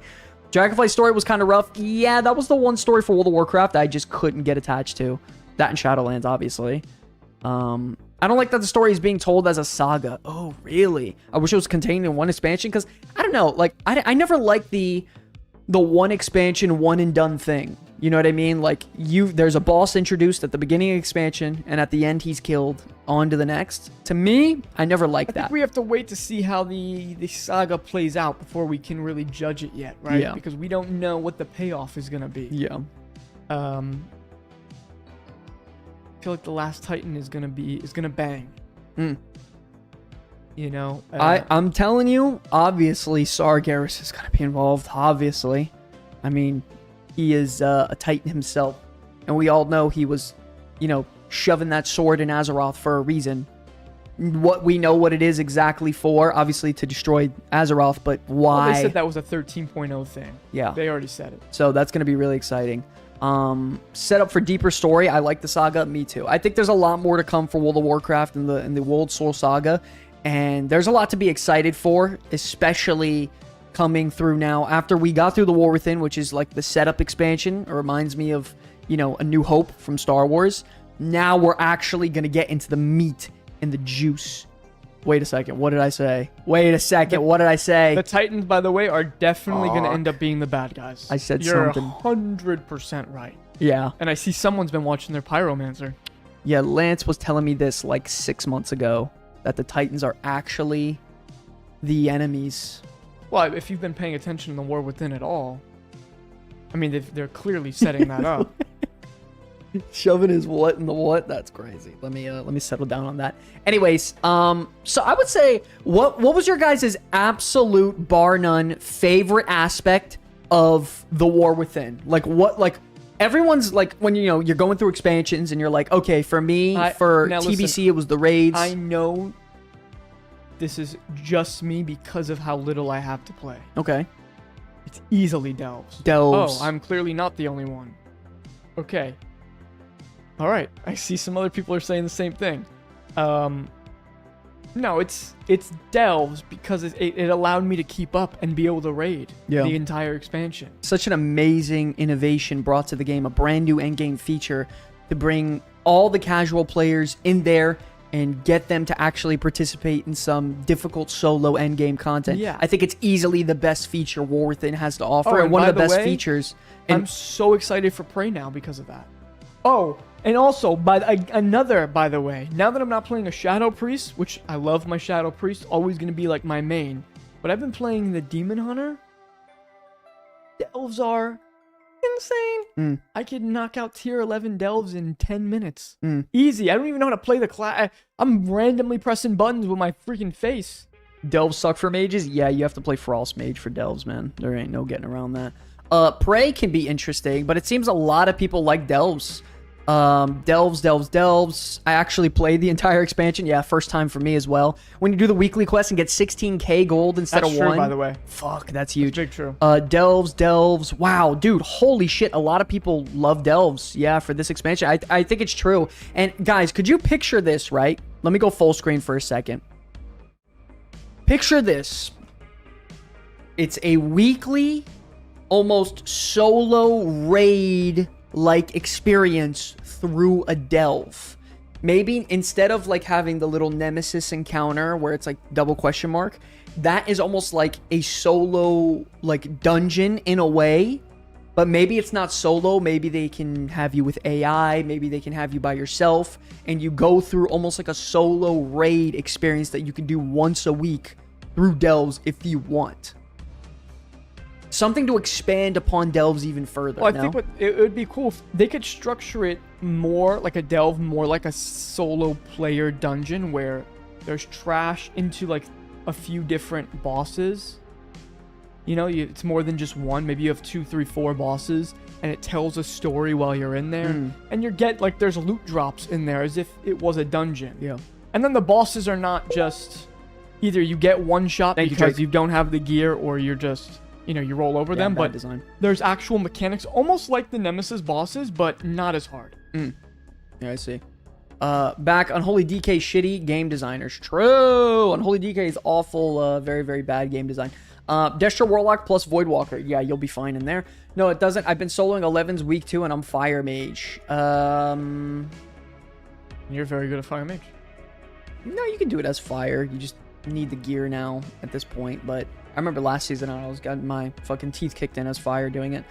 Dragonflight's story was kind of rough. Yeah, that was the one story for World of Warcraft I just couldn't get attached to. That and Shadowlands, obviously. I don't like that the story is being told as a saga. Oh, really? I wish it was contained in one expansion, because, I don't know, like, I never liked the one expansion, one and done thing. You know what I mean? Like, there's a boss introduced at the beginning of expansion, and at the end he's killed. On to the next. To me, I never liked that. I think we have to wait to see how the saga plays out before we can really judge it yet, right? Yeah. Because we don't know what the payoff is going to be. Yeah. I feel like the Last Titan is gonna bang. You know, I'm telling you, obviously Sargeras is gonna be involved. Obviously, I mean, he is a Titan himself, and we all know he was, you know, shoving that sword in Azeroth for a reason. We know what it is exactly for, obviously to destroy Azeroth, but why? Well, they said that was a 13.0 thing. Yeah, they already said it. So that's gonna be really exciting. Set up for deeper story. I like the saga. Me too. I think there's a lot more to come for World of Warcraft in the World Soul saga, and there's a lot to be excited for, especially coming through now after we got through the War Within, which is like the setup expansion. It reminds me of, you know, A New Hope from Star Wars. Now we're actually gonna get into the meat and the juice. Wait a second. What did I say? Wait a second. What did I say? The Titans, by the way, are definitely going to end up being the bad guys. I said You're something. 100% right. Yeah. And I see someone's been watching their Pyromancer. Yeah, Lance was telling me this like 6 months ago, that the Titans are actually the enemies. Well, if you've been paying attention to the War Within at all, I mean, they're clearly setting that up. Shoving his what in the what? That's crazy. Let me settle down on that. Anyways, so I would say, what was your guys' absolute bar none favorite aspect of the War Within? Like what? Like everyone's like, when you're going through expansions and you're like, okay, for me, for TBC, listen, it was the raids. I know this is just me because of how little I have to play. Okay. It's easily Delves. Delves. Oh, I'm clearly not the only one. Okay. All right, I see some other people are saying the same thing. No, it's Delves because it allowed me to keep up and be able to raid the entire expansion. Such an amazing innovation brought to the game, a brand new endgame feature to bring all the casual players in there and get them to actually participate in some difficult solo endgame content. Yeah. I think it's easily the best feature War Within has to offer, and and one of the best way, features. And I'm so excited for Prey now because of that. Oh, and also, by the way, now that I'm not playing a Shadow Priest, which I love my Shadow Priest, always going to be like my main, but I've been playing the Demon Hunter. Delves are insane. I could knock out tier 11 Delves in 10 minutes. Easy. I don't even know how to play the class. I'm randomly pressing buttons with my freaking face. Delves suck for mages? Yeah, you have to play Frost Mage for Delves, man. There ain't no getting around that. Prey can be interesting, but it seems a lot of people like Delves. Delves. I actually played the entire expansion. Yeah, first time for me as well. When you do the weekly quest and get 16k gold instead of 1. That's true, by the way. Fuck, that's huge. That's big true. Delves. Wow, dude, holy shit. A lot of people love Delves, yeah, for this expansion. I think it's true. And guys, could you picture this, right? Let me go full screen for a second. Picture this. It's a weekly, almost solo raid like experience through a delve. Maybe instead of like having the little nemesis encounter where it's like double question mark, that is almost like a solo like dungeon in a way, but maybe it's not solo. Maybe they can have you with AI, maybe they can have you by yourself, and you go through almost like a solo raid experience that you can do once a week through delves if you want. Something to expand upon delves even further. Well, I think it would be cool if they could structure it more like a delve, more like a solo player dungeon where there's trash into like a few different bosses. You know, it's more than just one. Maybe you have 2, 3, 4 bosses, and it tells a story while you're in there. And you get like there's loot drops in there as if it was a dungeon. Yeah. And then the bosses are not just either you get one shot because you don't have the gear, or you're just you roll over them, bad but design. there's actual mechanics, almost like the Nemesis bosses, but not as hard. Yeah, I see. Back, Unholy DK, shitty game designers. True. Unholy DK is awful, very, very bad game design. Destro Warlock plus Voidwalker. Yeah, you'll be fine in there. No, it doesn't. I've been soloing 11s week 2, and I'm Fire Mage. You're very good at Fire Mage. No, you can do it as Fire. You just need the gear now at this point. But I remember last season I was got my fucking teeth kicked in as Fire doing it.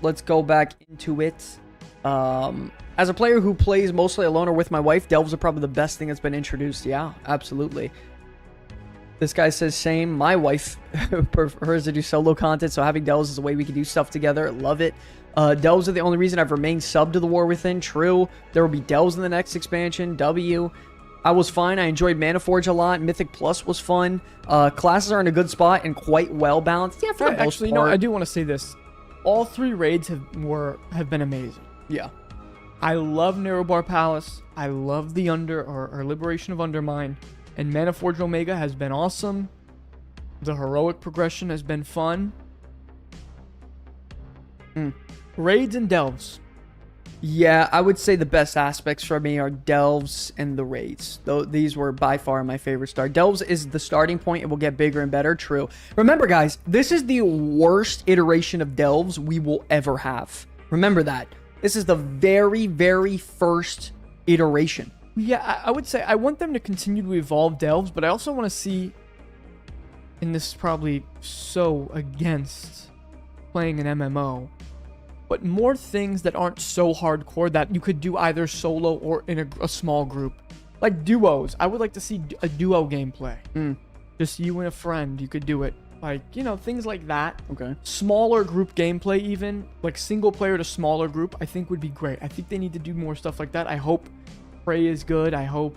Let's go back into it. As a player who plays mostly alone or with my wife, delves are probably the best thing that's been introduced. Yeah, absolutely. This guy says same. My wife prefers to do solo content, so having delves is a way we can do stuff together. Love it. Delves are the only reason I've remained sub to the War Within. True. There will be delves in the next expansion. W. I was fine. I enjoyed Mana Forge a lot. Mythic Plus was fun. Classes are in a good spot and quite well balanced. Yeah, for the most Actually, part. no, I do want to say this. All 3 raids have been amazing. Yeah. I love Narrowbar Palace. I love the or Liberation of Undermine. And Mana Forge Omega has been awesome. The heroic progression has been fun. Raids and delves. Yeah, I would say the best aspects for me are delves and the raids. Though these were by far my favorite start. Delves is the starting point. It will get bigger and better. True. Remember, guys, this is the worst iteration of delves we will ever have. Remember that. This is the very, very first iteration. Yeah, I would say I want them to continue to evolve delves, but I also want to see, and this is probably so against playing an MMO, but more things that aren't so hardcore that you could do either solo or in a small group. Like duos. I would like to see a duo gameplay. Just you and a friend, you could do it. Like, things like that. Okay. Smaller group gameplay even. Like single player to smaller group, I think would be great. I think they need to do more stuff like that. I hope Prey is good. I hope,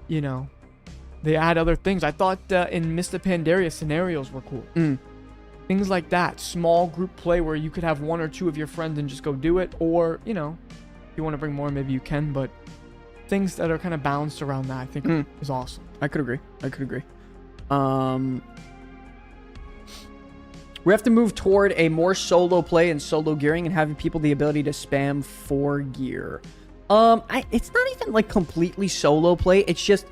they add other things. I thought in Mr. Pandaria scenarios were cool. Things like that. Small group play where you could have 1 or 2 of your friends and just go do it. Or, if you want to bring more, maybe you can. But things that are kind of balanced around that, I think is awesome. I could agree. We have to move toward a more solo play and solo gearing and having people the ability to spam 4 gear. It's not even like completely solo play. It's just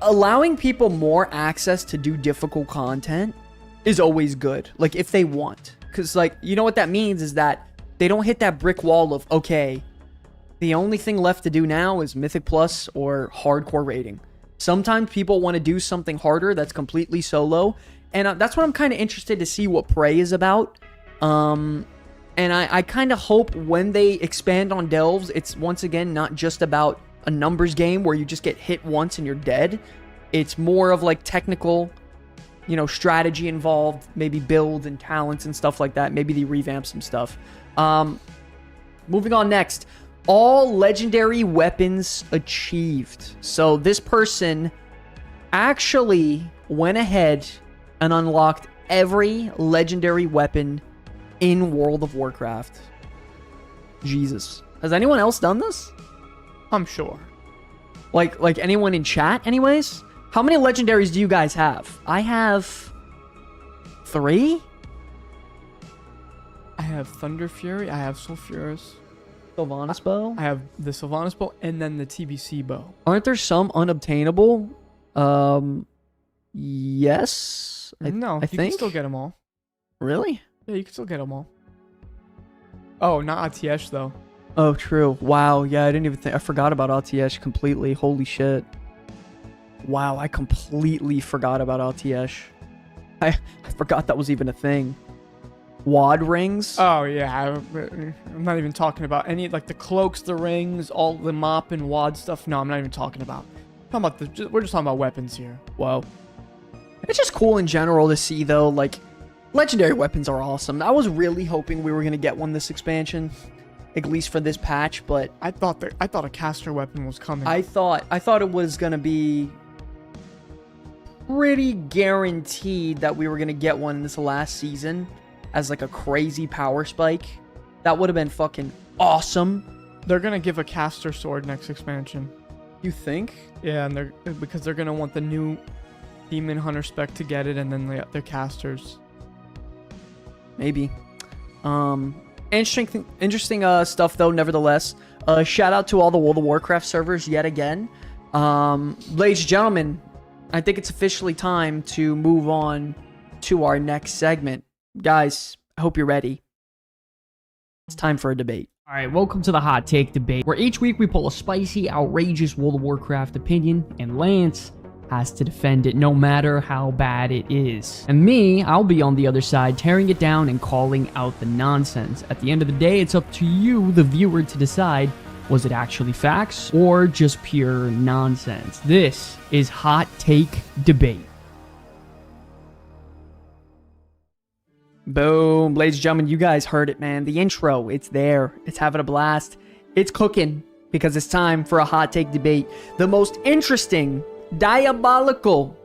allowing people more access to do difficult content is always good. Like if they want, because like, what that means is that they don't hit that brick wall of, okay, the only thing left to do now is Mythic Plus or hardcore rating. Sometimes people want to do something harder that's completely solo. And that's what I'm kind of interested to see what Prey is about. And I kind of hope when they expand on delves, it's once again not just about a numbers game where you just get hit once and you're dead. It's more of like technical, strategy involved, maybe build and talents and stuff like that. Maybe they revamp some stuff. Moving on next. All legendary weapons achieved. So this person actually went ahead and unlocked every legendary weapon in World of Warcraft. Jesus. Has anyone else done this? I'm sure. Like anyone in chat anyways? How many legendaries do you guys have? I have 3? I have Thunder Fury. I have Sulfuris. Sylvanas bow? I have the Sylvanas bow and then the TBC bow. Aren't there some unobtainable? Yes. I think. You can still get them all. Really? Yeah, you can still get them all. Oh, not ATS though. Oh, true. Wow. Yeah, I didn't even think. I forgot about ATS completely. Holy shit. Wow, I completely forgot about ATS. I forgot that was even a thing. Wad rings? Oh, yeah. I'm not even talking about any, like the cloaks, the rings, all the mop and wad stuff. No, I'm not even talking about. We're just talking about weapons here. Whoa. It's just cool in general to see, though, like, legendary weapons are awesome. I was really hoping we were going to get one this expansion, at least for this patch, but I thought a caster weapon was coming. I thought it was going to be pretty guaranteed that we were going to get one this last season as like a crazy power spike. That would have been fucking awesome. They're going to give a caster sword next expansion. You think? Yeah, and because they're going to want the new Demon Hunter spec to get it, and then their casters. Maybe. Interesting stuff though. Nevertheless, shout out to all the World of Warcraft servers yet again. Ladies and gentlemen, I think it's officially time to move on to our next segment. Guys, I hope you're ready. It's time for a debate. All right, welcome to the Hot Take Debate, where each week we pull a spicy, outrageous World of Warcraft opinion, and Lance has to defend it no matter how bad it is. And me, I'll be on the other side, tearing it down and calling out the nonsense. At the end of the day, it's up to you, the viewer, to decide, was it actually facts or just pure nonsense? This is Hot Take Debate. Boom. Ladies and gentlemen, you guys heard it, man. The intro, it's there. It's having a blast. It's cooking because it's time for a hot take debate. The most interesting, diabolical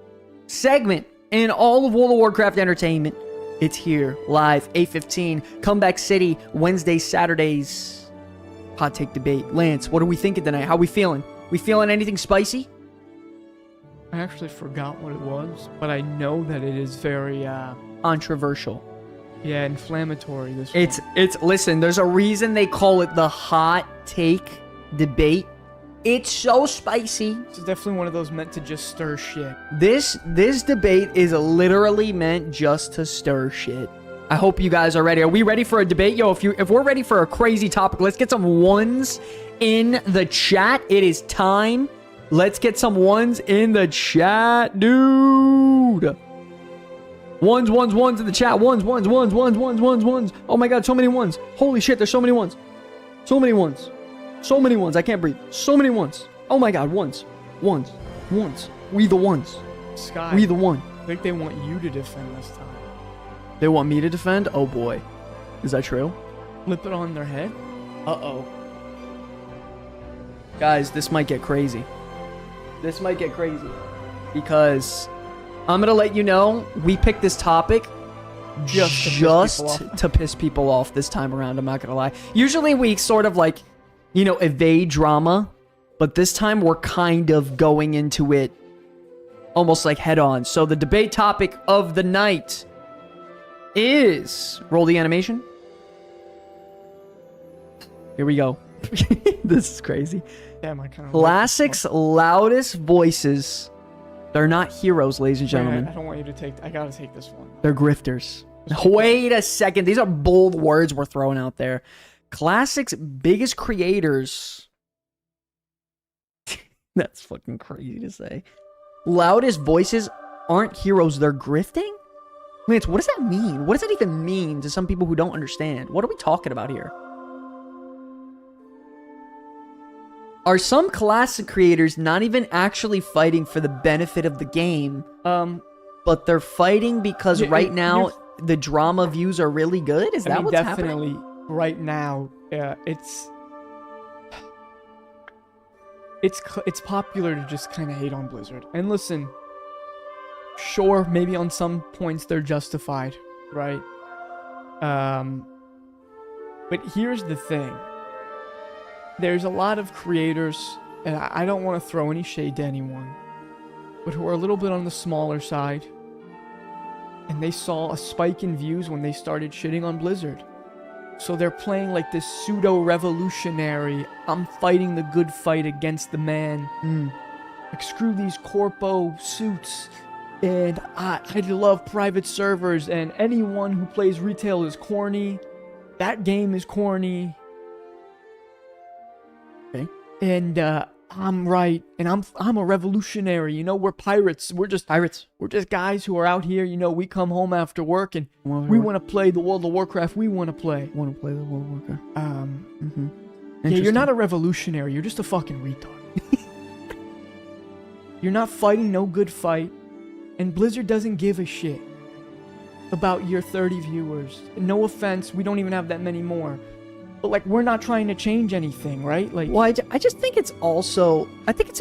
segment in all of World of Warcraft entertainment. It's here, live, 8:15, Comeback City, Wednesdays, Saturdays. Hot take debate. Lance, what are we thinking tonight? How we feeling? We feeling anything spicy? I actually forgot what it was, but I know that it is very, Controversial. yeah, inflammatory. This It's listen, there's a reason they call it the hot take debate. It's so spicy. This is definitely one of those meant to just stir shit. This debate is literally meant just to stir shit. I hope you guys are ready. Are we ready for a debate? Yo, if we're ready for a crazy topic, let's get some ones in the chat. It is time. Let's get some ones in the chat, dude. Ones in the chat. Ones. Oh my god, so many ones. Holy shit, there's so many ones. So many ones. I can't breathe. So many ones. Oh my god, ones. We the ones. Sky, We the one. I think they want you to defend this time. They want me to defend? Oh boy. Is that true? Flip it on their head? Uh-oh. Guys, this might get crazy. Because I'm gonna let you know, we picked this topic just to piss people off this time around, I'm not gonna lie. Usually we sort of like, evade drama, but this time we're kind of going into it almost like head on. So the debate topic of the night is... Roll the animation. Here we go. This is crazy. Damn, I kind of... Classic's loudest voices. They're not heroes, ladies and gentlemen. I don't want you to take... I gotta take this one. They're grifters. Wait a second. These are bold words we're throwing out there. Classic's biggest creators... That's fucking crazy to say. Loudest voices aren't heroes, they're grifting? Lance, what does that mean? What does that even mean to some people who don't understand? What are we talking about here? Are some classic creators not even actually fighting for the benefit of the game, but they're fighting because right now the drama views are really good? Is that what's definitely happening? Right now, it's popular to just kind of hate on Blizzard. And listen, sure, maybe on some points they're justified, right? But here's the thing. There's a lot of creators, and I don't want to throw any shade to anyone, but who are a little bit on the smaller side, and they saw a spike in views when they started shitting on Blizzard. So they're playing like this pseudo-revolutionary, I'm fighting the good fight against the man. Like, screw these corpo suits, and I love private servers, and anyone who plays retail is corny. That game is corny. Okay. And I'm right, and I'm a revolutionary. We're pirates. We're just Pirates. We're just guys who are out here. We come home after work, and we want to play the World of Warcraft we want to play. Want to play the World of Warcraft? Yeah, you're not a revolutionary. You're just a fucking retard. You're not fighting no good fight, and Blizzard doesn't give a shit about your 30 viewers. No offense, we don't even have that many more. But, like, we're not trying to change anything, right? Like, Well, I just think it's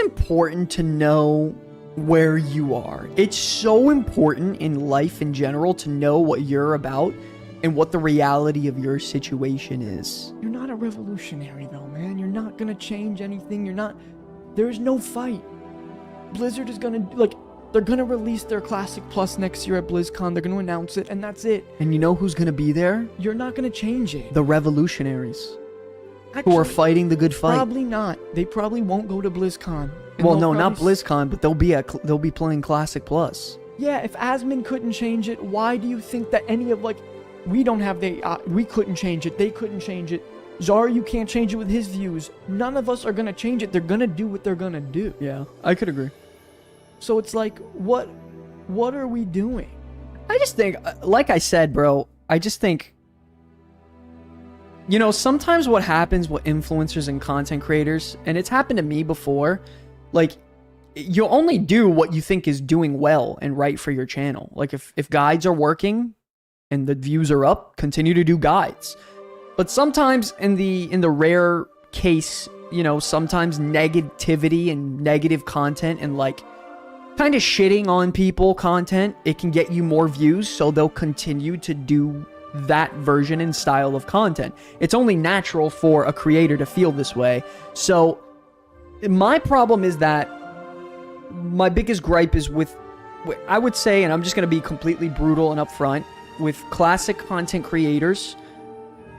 important to know where you are. It's so important in life in general to know what you're about and what the reality of your situation is. you're not a revolutionary, though, man. You're not gonna change anything. There's no fight. Blizzard is gonna, like, They're gonna release their Classic Plus next year at BlizzCon. They're gonna announce it, and that's it. And you know who's gonna be there? You're not gonna change it. The revolutionaries. Actually, Who are fighting the good fight. Probably not. They probably won't go to BlizzCon. And Well, they'll no, not probably BlizzCon, but they'll be playing Classic Plus. Yeah, if Asmon couldn't change it, why do you think that any of, like, we don't have we couldn't change it, they couldn't change it, Zaryu can't change it with his views, none of us are gonna change it, they're gonna do what they're gonna do. Yeah, I could agree. So it's like, what are we doing? I just think, like I said, bro, I just think, you know, sometimes what happens with influencers and content creators, and it's happened to me before, like, you'll only do what you think is doing well and right for your channel. Like, if guides are working and the views are up, continue to do guides. But sometimes in the rare case, you know, sometimes negativity and negative content and, like, kind of shitting on people content, it can get you more views, so they'll continue to do that version and style of content. It's only natural for a creator to feel this way. So my problem is that my biggest gripe is with, I would say, and I'm just going to be completely brutal and upfront, with classic content creators.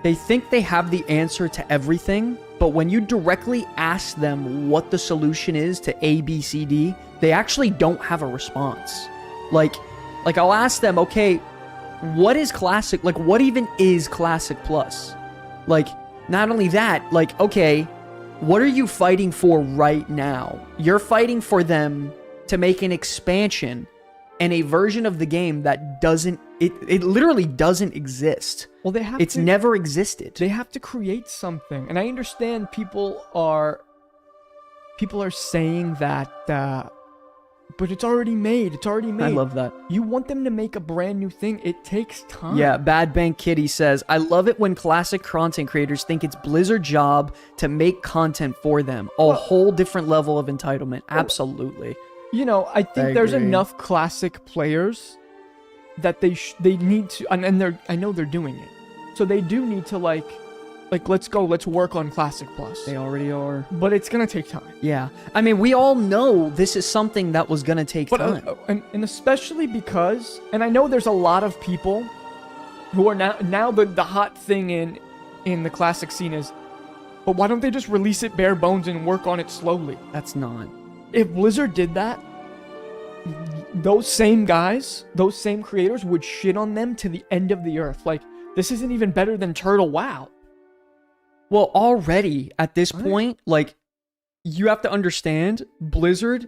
They think they have the answer to everything, but when you directly ask them what the solution is to A, B, C, D, they actually don't have a response. Like I'll ask them, okay, what is classic? Like, what even is Classic Plus? Like, not only that, like, okay, what are you fighting for right now? You're fighting for them to make an expansion and a version of the game that doesn't, it literally doesn't exist. Well, they have It's never existed. They have to create something. And I understand people are saying that, but it's already made. It's already made. I love that. You want them to make a brand new thing. It takes time. Yeah, Bad Bank Kitty says, I love it when classic content creators think it's Blizzard's job to make content for them. A whole different level of entitlement. Absolutely. You know, I think there's agree. enough classic players that they need to, and I know they're doing it. So they do need to, like let's work on Classic Plus. They already are. But it's gonna take time. Yeah. I mean, we all know this is something that was gonna take time. And especially because, and I know there's a lot of people who are now the hot thing in the classic scene is, but why don't they just release it bare bones and work on it slowly? That's not. If Blizzard did that, those same guys, those same creators would shit on them to the end of the earth. Like, this isn't even better than Turtle WoW. Well, already at this point, like, you have to understand, Blizzard,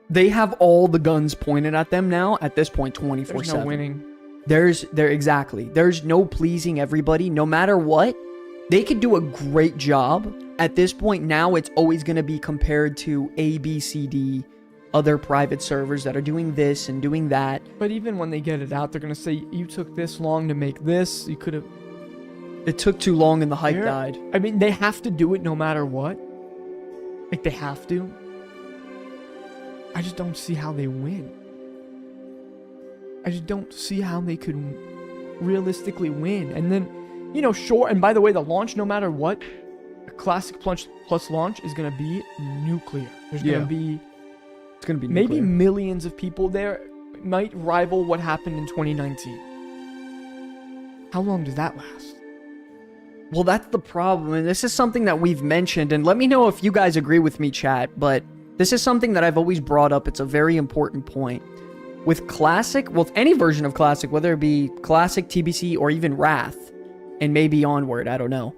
they have all the guns pointed at them now. At this point, 24/7. There's no winning. Exactly. There's no pleasing everybody. No matter what, they could do a great job. At this point now, it's always going to be compared to A, B, C, D, other private servers that are doing this and doing that. But even when they get it out, they're going to say, you took this long to make this. You could have... It took too long and the hype died. I mean, they have to do it no matter what. Like, they have to. I just don't see how they win. I just don't see how they could realistically win. And then, you know, sure, and by the way, the launch, no matter what, a Classic Plus launch is going to be nuclear. There's going to be... It's going to be maybe nuclear. millions of people there. It might rival what happened in 2019. How long does that last? Well, that's the problem, and this is something that we've mentioned, and let me know if you guys agree with me, chat, but this is something that I've always brought up. It's a very important point. With Classic, well, any version of Classic, whether it be Classic, TBC, or even Wrath, and maybe onward, I don't know,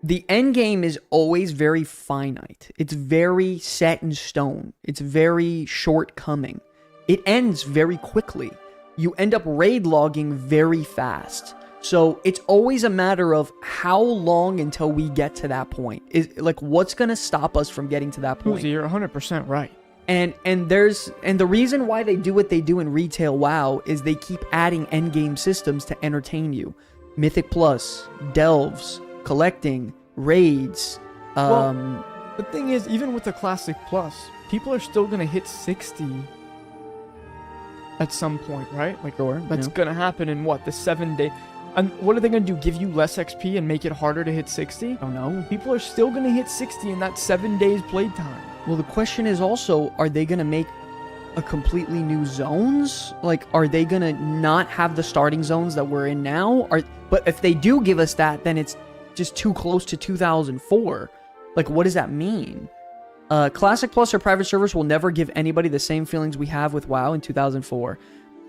the end game is always very finite. It's very set in stone. It's very shortcoming. It ends very quickly. You end up raid logging very fast. So it's always a matter of how long until we get to that point. Is like, what's gonna stop us from getting to that point? You're 100% right. And the reason why they do what they do in retail WoW is they keep adding endgame systems to entertain you. Mythic Plus, delves, collecting, raids. Well, the thing is, even with the Classic Plus, people are still gonna hit 60 at some point, right? Like, that's gonna happen in what, the 7 day. And what are they going to do? Give you less XP and make it harder to hit 60? I don't know. People are still going to hit 60 in that 7 days playtime. Well, the question is also, are they going to make a completely new zones? Like, are they gonna not have the starting zones that we're in now? But if they do give us that, then it's just too close to 2004. Like, what does that mean? Classic Plus or private servers will never give anybody the same feelings we have with WoW in 2004.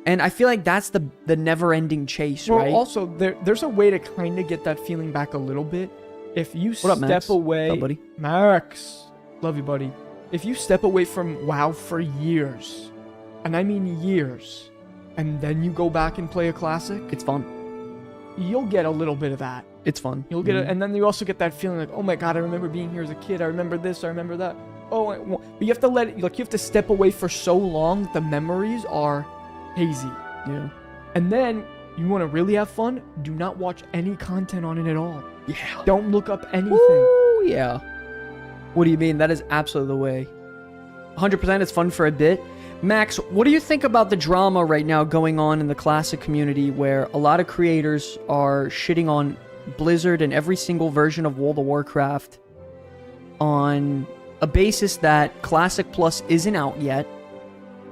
And I feel like that's the never-ending chase, well, right? Also, there's a way to kind of get that feeling back a little bit. If you What up, step Max? away... What's up, buddy? Max. Love you, buddy. If you step away from WoW for years, and I mean years, and then you go back and play a classic, It's fun. you'll get a little bit of that. It's fun. You'll get it, and then you also get that feeling like, oh my god, I remember being here as a kid. I remember this. I remember that. But you have to let it. Like, you have to step away for so long. The memories are hazy. Yeah. And then you want to really have fun. Do not watch any content on it at all. Yeah. Don't look up anything. Woo, yeah. What do you mean? That is absolutely the way. 100% it's fun for a bit. Max, what do you think about the drama right now going on in the classic community where a lot of creators are shitting on Blizzard and every single version of World of Warcraft on a basis that Classic Plus isn't out yet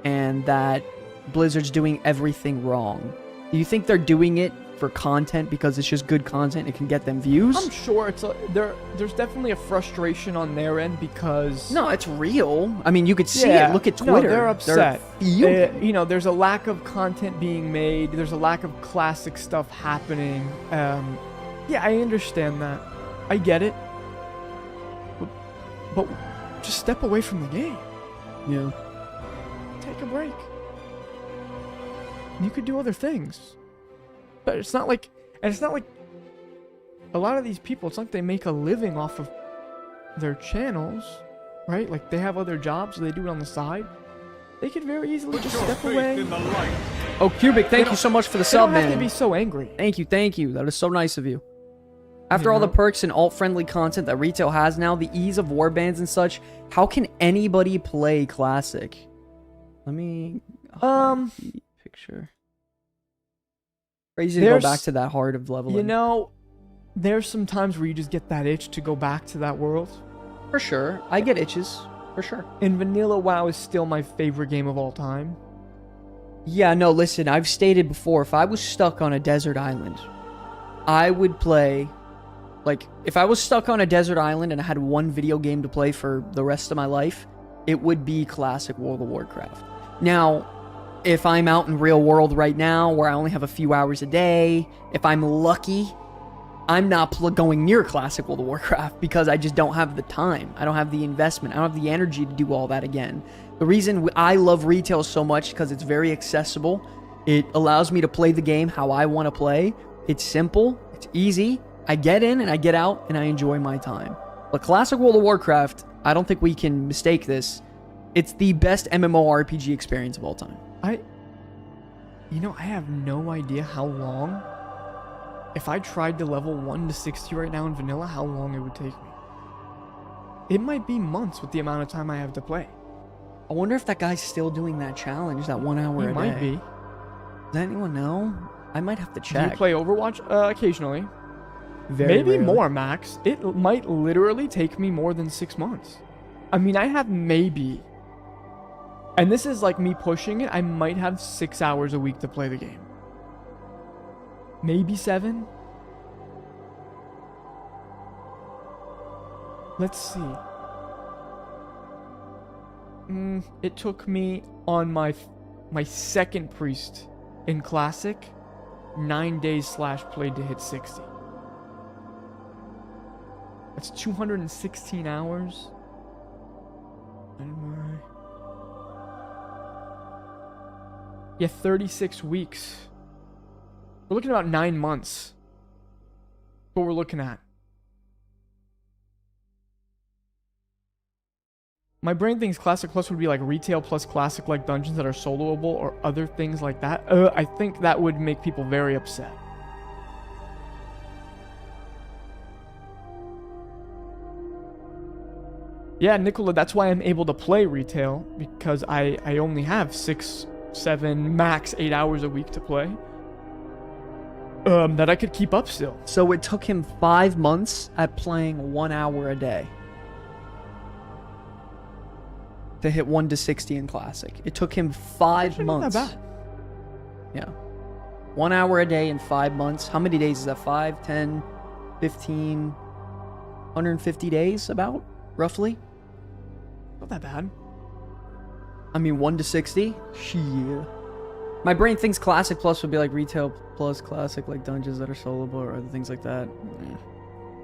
and that Blizzard's doing everything wrong? Do you think they're doing it for content because it's just good content, it can get them views? I'm sure there's definitely a frustration on their end because No, it's real. I mean, you could see it. Look at Twitter. No, they're upset. fuming. You know, there's a lack of content being made. There's a lack of classic stuff happening. Yeah, I understand that. I get it. But just step away from the game. Yeah. Take a break. You could do other things. But it's not like a lot of these people, it's not like they make a living off of their channels, right? Like, they have other jobs, so they do it on the side. They could very easily just step away. Oh, Cubic, thank you so much for the They sub, don't have man. to be so angry. Thank you. That is so nice of you. After all the perks and alt-friendly content that retail has now, the ease of warbands and such, how can anybody play Classic? Let me... Picture. Crazy to go back to that hard of leveling. You know, there's some times where you just get that itch to go back to that world. For sure. I get itches. For sure. And Vanilla WoW is still my favorite game of all time. Yeah, no, listen, I've stated before, if I was stuck on a desert island, I would play... Like, if I was stuck on a desert island and I had one video game to play for the rest of my life, it would be classic World of Warcraft. Now, if I'm out in real world right now, where I only have a few hours a day, if I'm lucky, I'm not going near classic World of Warcraft because I just don't have the time. I don't have the investment. I don't have the energy to do all that again. The reason I love retail so much is because it's very accessible. It allows me to play the game how I want to play. It's simple. It's easy. I get in and I get out and I enjoy my time. But classic World of Warcraft, I don't think we can mistake this. It's the best MMORPG experience of all time. I have no idea how long, if I tried to level 1 to 60 right now in vanilla, how long it would take me. It might be months with the amount of time I have to play. I wonder if that guy's still doing that challenge, that 1 hour a day. He might be. Does anyone know? I might have to check. Do you play Overwatch? Occasionally. Very Maybe rarely. more, Max. It might literally take me more than 6 months. I mean, I have maybe... And this is like me pushing it. I might have 6 hours a week to play the game. Maybe 7. Let's see. It took me on my second priest in Classic 9 days /played to hit 60. That's 216 hours. Yeah, 36 weeks. We're looking at about 9 months. What we're looking at. My brain thinks Classic Plus would be like retail plus classic like dungeons that are soloable or other things like that. I think that would make people very upset. Yeah, Nicola, that's why I'm able to play retail, because I only have 6, 7, max 8 hours a week to play. That I could keep up still. So it took him 5 months at playing 1 hour a day. to hit 1 to 60 in Classic. It took him 5 Actually, months. not that bad. Yeah. 1 hour a day in 5 months. How many days is that? 5, 10, 15, 150 days about, roughly? Not that bad. I mean, 1 to 60? Shit. My brain thinks Classic Plus would be like Retail Plus Classic, like dungeons that are soloable or other things like that.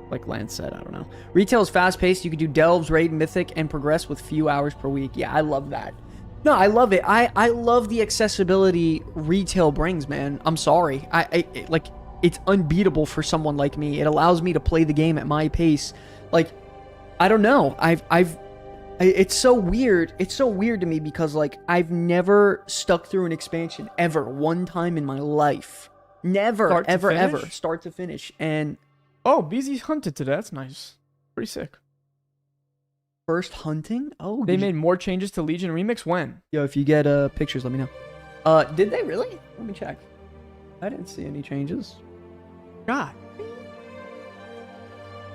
Like Lance said, I don't know. Retail is fast-paced. You can do Delves, Raid, Mythic, and progress with few hours per week. Yeah, I love that. No, I love it. I love the accessibility Retail brings, man. I'm sorry. Like, it's unbeatable for someone like me. It allows me to play the game at my pace. Like, I don't know. It's so weird. It's so weird to me because, like, I've never stuck through an expansion ever one time in my life. Never, Start to ever, finish? ever. Start to finish. And Oh, BZ's hunted today. That's nice. Pretty sick. first hunting? Oh, They made more changes to Legion Remix when? Yo, if you get pictures, let me know. Did they really? Let me check. I didn't see any changes. God.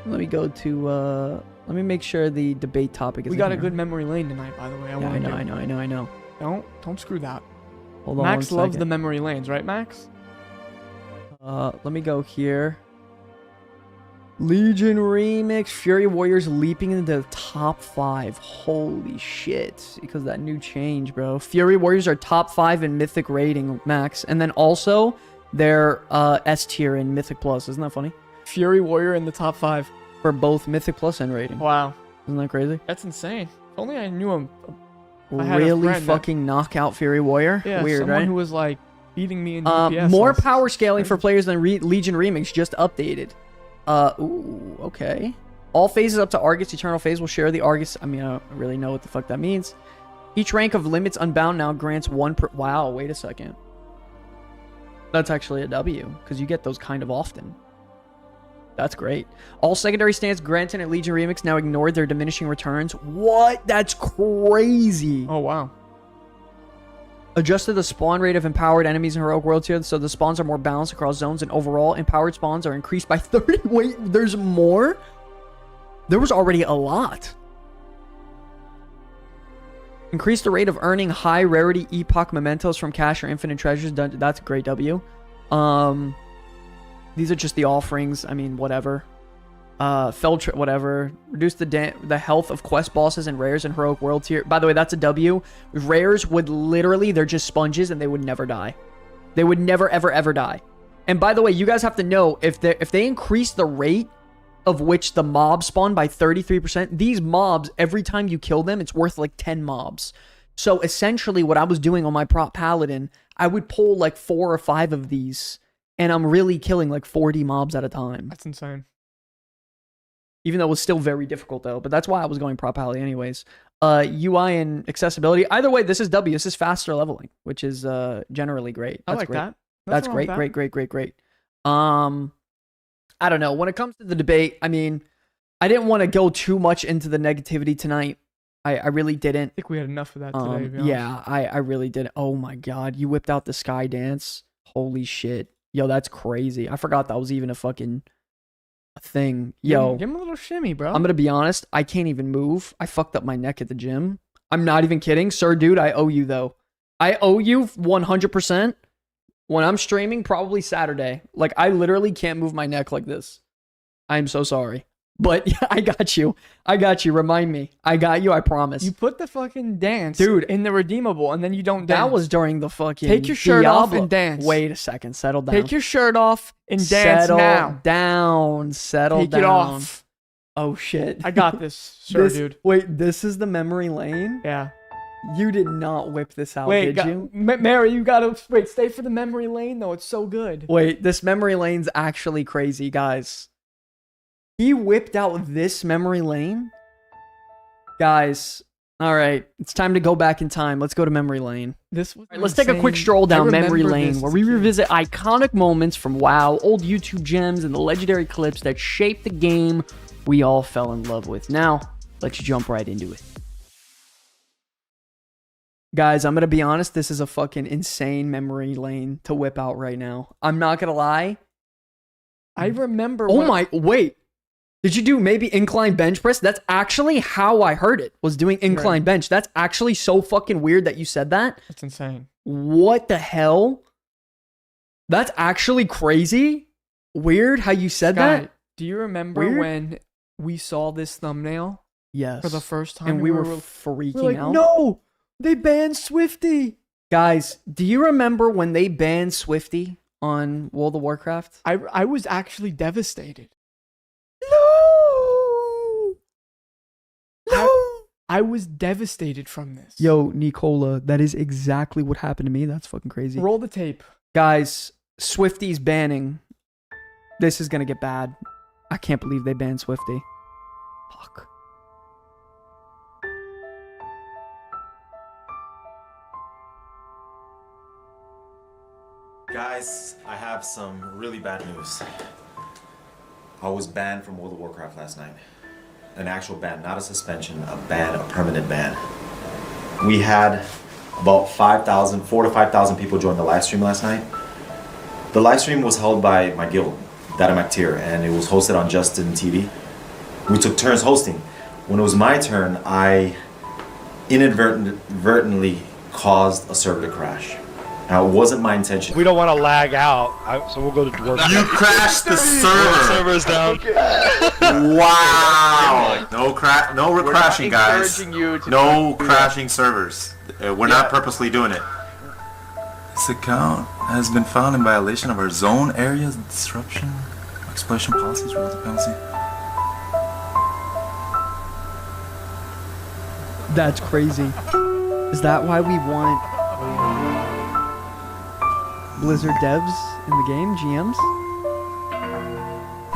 Let me go to, let me make sure the debate topic is We in got a here. good memory lane tonight, by the way. Yeah, I know. Don't screw that. Hold on Max one loves the second. memory lanes, right, Max? Let me go here. Legion Remix, Fury Warriors leaping into the top 5. Holy shit. Because that new change, bro. Fury Warriors are top 5 in Mythic rating, Max. And then also, they're S tier in Mythic Plus. Isn't that funny? Fury Warrior in the top 5. For both Mythic Plus and rating. Wow. Isn't that crazy? That's insane. If only I knew him. I had a Really friend that- fucking knockout Fury Warrior? Yeah, Weird, someone right? who was like beating me in DPS. More That's power scaling for crazy. players than Legion Remix just updated. Ooh, okay. All phases up to Argus Eternal Phase will share the Argus. I mean, I don't really know what the fuck that means. Each rank of Limits Unbound now grants 1 per... Wow, wait a second. That's actually a W, because you get those kind of often. That's great. All secondary stands granted in Legion Remix now ignored their diminishing returns. What? That's crazy. Oh, wow. Adjusted the spawn rate of empowered enemies in Heroic World tier so the spawns are more balanced across zones, and overall empowered spawns are increased by 30. Wait, there's more? There was already a lot. Increase the rate of earning high rarity epoch mementos from cash or infinite treasures. That's a great W. These are just the offerings. I mean, whatever. Whatever. Reduce the health of quest bosses and rares in Heroic World tier. By the way, that's a W. Rares would literally, they're just sponges and they would never die. They would never, ever, ever die. And by the way, you guys have to know, if they increase the rate of which the mobs spawn by 33%, these mobs, every time you kill them, it's worth like 10 mobs. So essentially what I was doing on my prop paladin, I would pull like 4 or 5 of these, and I'm really killing like 40 mobs at a time. That's insane. Even though it was still very difficult though, but that's why I was going prop pally anyways. UI and accessibility. Either way, this is W. This is faster leveling, which is generally great. I That's like great. that. That's Nothing wrong with that. great. I don't know. When it comes to the debate, I mean, I didn't want to go too much into the negativity tonight. I really didn't. I think we had enough of that today, to be honest. Yeah, I really didn't. Oh my god, you whipped out the sky dance. Holy shit. Yo, that's crazy. I forgot that was even a fucking thing. Yo, Give him a little shimmy, bro. I'm gonna be honest, I can't even move. I fucked up my neck at the gym. I'm not even kidding. Sir, dude, I owe you though. I owe you 100%. When I'm streaming, probably Saturday. Like, I literally can't move my neck like this. I'm so sorry. But yeah, I got you. Remind me. I got you, I promise. You put the fucking dance Dude, in the redeemable, and then you don't dance. That was during the fucking Take your shirt off Diablo. and dance. Wait a second. Settle down. Take your shirt off and dance Settle now. down. Settle Take down. it off. Oh, shit. I got this, sir, dude. Wait, this is the memory lane? Yeah. You did not whip this out, Wait, did you? Mary, you gotta wait. Stay for the memory lane, though. It's so good. Wait, this memory lane's actually crazy, guys. He whipped out this memory lane? Guys, all right. It's time to go back in time. Let's go to memory lane. This was All right, let's take a quick insane. stroll down I memory remember lane this where as we a kid. revisit iconic moments from WoW, old YouTube gems, and the legendary clips that shaped the game we all fell in love with. Now, let's jump right into it. Guys, I'm going to be honest, this is a fucking insane memory lane to whip out right now. I'm not going to lie. I remember. Oh my, wait. Did you do maybe incline bench press? That's actually how I heard it, was doing incline bench. That's actually so fucking weird that you said that. That's insane. What the hell? That's actually crazy. Weird how you said that. Do you remember when we saw this thumbnail? Yes. For the first time. And we were freaking we're like, out. no, they banned Swifty. Guys, do you remember when they banned Swifty on World of Warcraft? I was actually devastated. No! I was devastated from this. Yo, Nicola, that is exactly what happened to me. That's fucking crazy. Roll the tape. Guys, Swifty's banning. This is gonna get bad. I can't believe they banned Swifty. Fuck. Guys, I have some really bad news. I was banned from World of Warcraft last night. An actual ban, not a suspension, a ban, a permanent ban. We had about 4 to 5,000 people join the live stream last night. The live stream was held by my guild, Datamaktir, and it was hosted on Justin TV. We took turns hosting. When it was my turn, I inadvertently caused a server to crash. Now, it wasn't my intention. We don't want to lag out, so we'll go to Dwarf. You crashed the server! Server's down. Wow! No crashing, guys. No crashing servers. We're not purposely doing it. This account has been found in violation of our zone areas disruption, exploitation policies, rules of penalty. That's crazy. Is that why we want Blizzard devs in the game, GMs?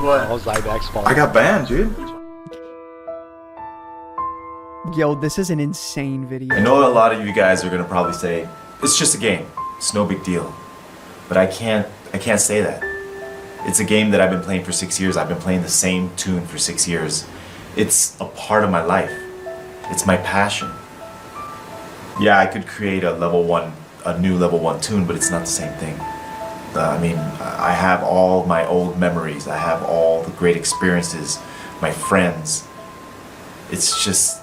What? Oh, Zyback's fault. I got banned, dude. Yo, this is an insane video. I know a lot of you guys are gonna probably say, it's just a game. It's no big deal. But I can't say that. It's a game that I've been playing for 6 years. I've been playing the same tune for 6 years. It's a part of my life. It's my passion. Yeah, I could create a new level 1 tune, but it's not the same thing. I mean, I have all my old memories. I have all the great experiences, my friends. It's just,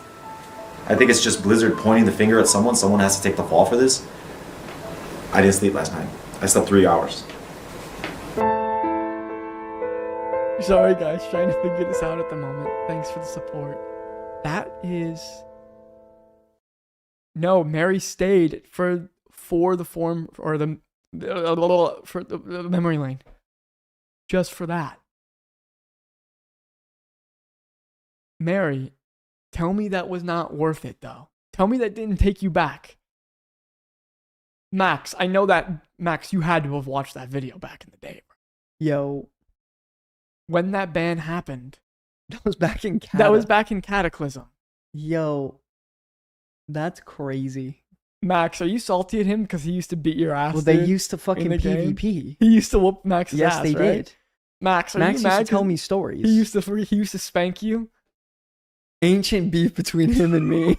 I think it's just Blizzard pointing the finger at someone. Someone has to take the fall for this. I didn't sleep last night. I slept 3 hours. Sorry guys, trying to figure this out at the moment. Thanks for the support. That is... No, Mary stayed for the form, or for the memory lane. Just for that. Mary, tell me that was not worth it though. Tell me that didn't take you back. Max, I know that, Max, you had to have watched that video back in the day. Yo. When that ban happened. That was back in Cataclysm. Yo. That's crazy. Max, are you salty at him because he used to beat your ass? Well, they used to fucking PvP. He used to whoop Max's ass, Yes, they did. Max, Max you mad used to tell me stories. He used to spank you? Ancient beef between him and me.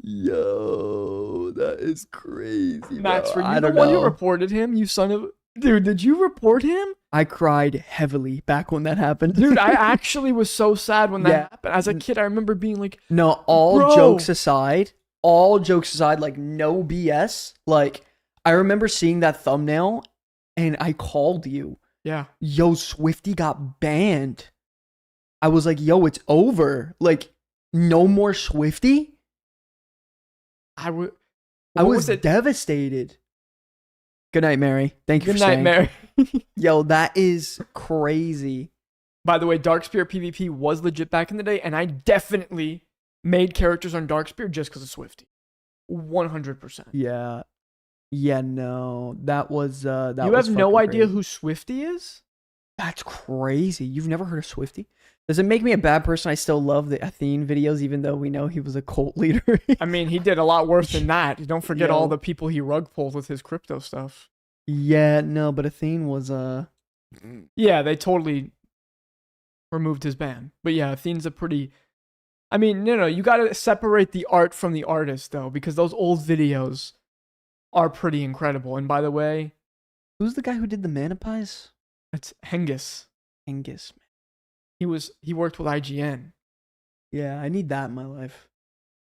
Yo, that is crazy, Max, bro. were you the one who reported him? You son of... Dude, did you report him? I cried heavily back when that happened. Dude, I actually was so sad when that happened. As a kid, I remember being like... No, all jokes aside, like no BS. Like, I remember seeing that thumbnail and I called you. Yeah. Yo, Swifty got banned. I was like, yo, it's over. Like, no more Swifty? I was devastated. Good night, Mary. Thank you for staying. Good night, Mary. Yo, that is crazy. By the way, Darkspear PvP was legit back in the day, and I definitely made characters on Darkspear just because of Swifty. 100%. Yeah. Yeah, no. That was that You was have no fucking idea crazy. who Swifty is? That's crazy. You've never heard of Swifty? Does it make me a bad person? I still love the Athene videos, even though we know he was a cult leader. I mean, he did a lot worse than that. Don't forget all the people he rug pulled with his crypto stuff. Yeah, no, but Athene was Yeah, they totally removed his ban. But yeah, Athene's a pretty... I mean, no, you gotta separate the art from the artist, though, because those old videos are pretty incredible. And by the way, Who's the guy who did the mana pies? it's Hengis. Angus. He worked with IGN. Yeah, I need that in my life.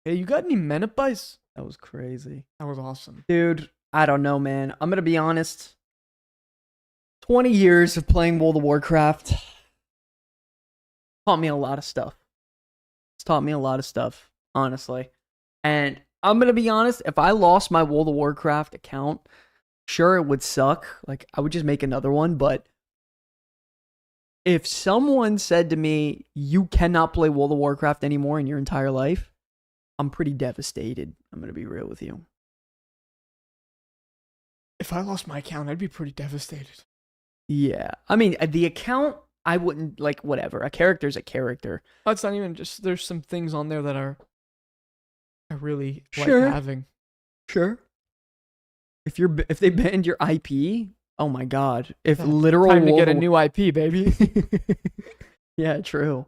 Hey, you got any mana pies? That was crazy. That was awesome. Dude, I don't know, man. I'm going to be honest. 20 years of playing World of Warcraft taught me a lot of stuff. It's taught me a lot of stuff, honestly. And I'm going to be honest, if I lost my World of Warcraft account, sure, it would suck. Like, I would just make another one. But if someone said to me, you cannot play World of Warcraft anymore in your entire life, I'm pretty devastated. I'm going to be real with you. If I lost my account, I'd be pretty devastated. Yeah. I mean, the account, I wouldn't, like, whatever. A character's a character. That's not even just, there's some things on there that I really Sure. like having. Sure. If they banned your IP, oh my god. If Yeah, literal Time to World get a of new IP, baby. Yeah, true.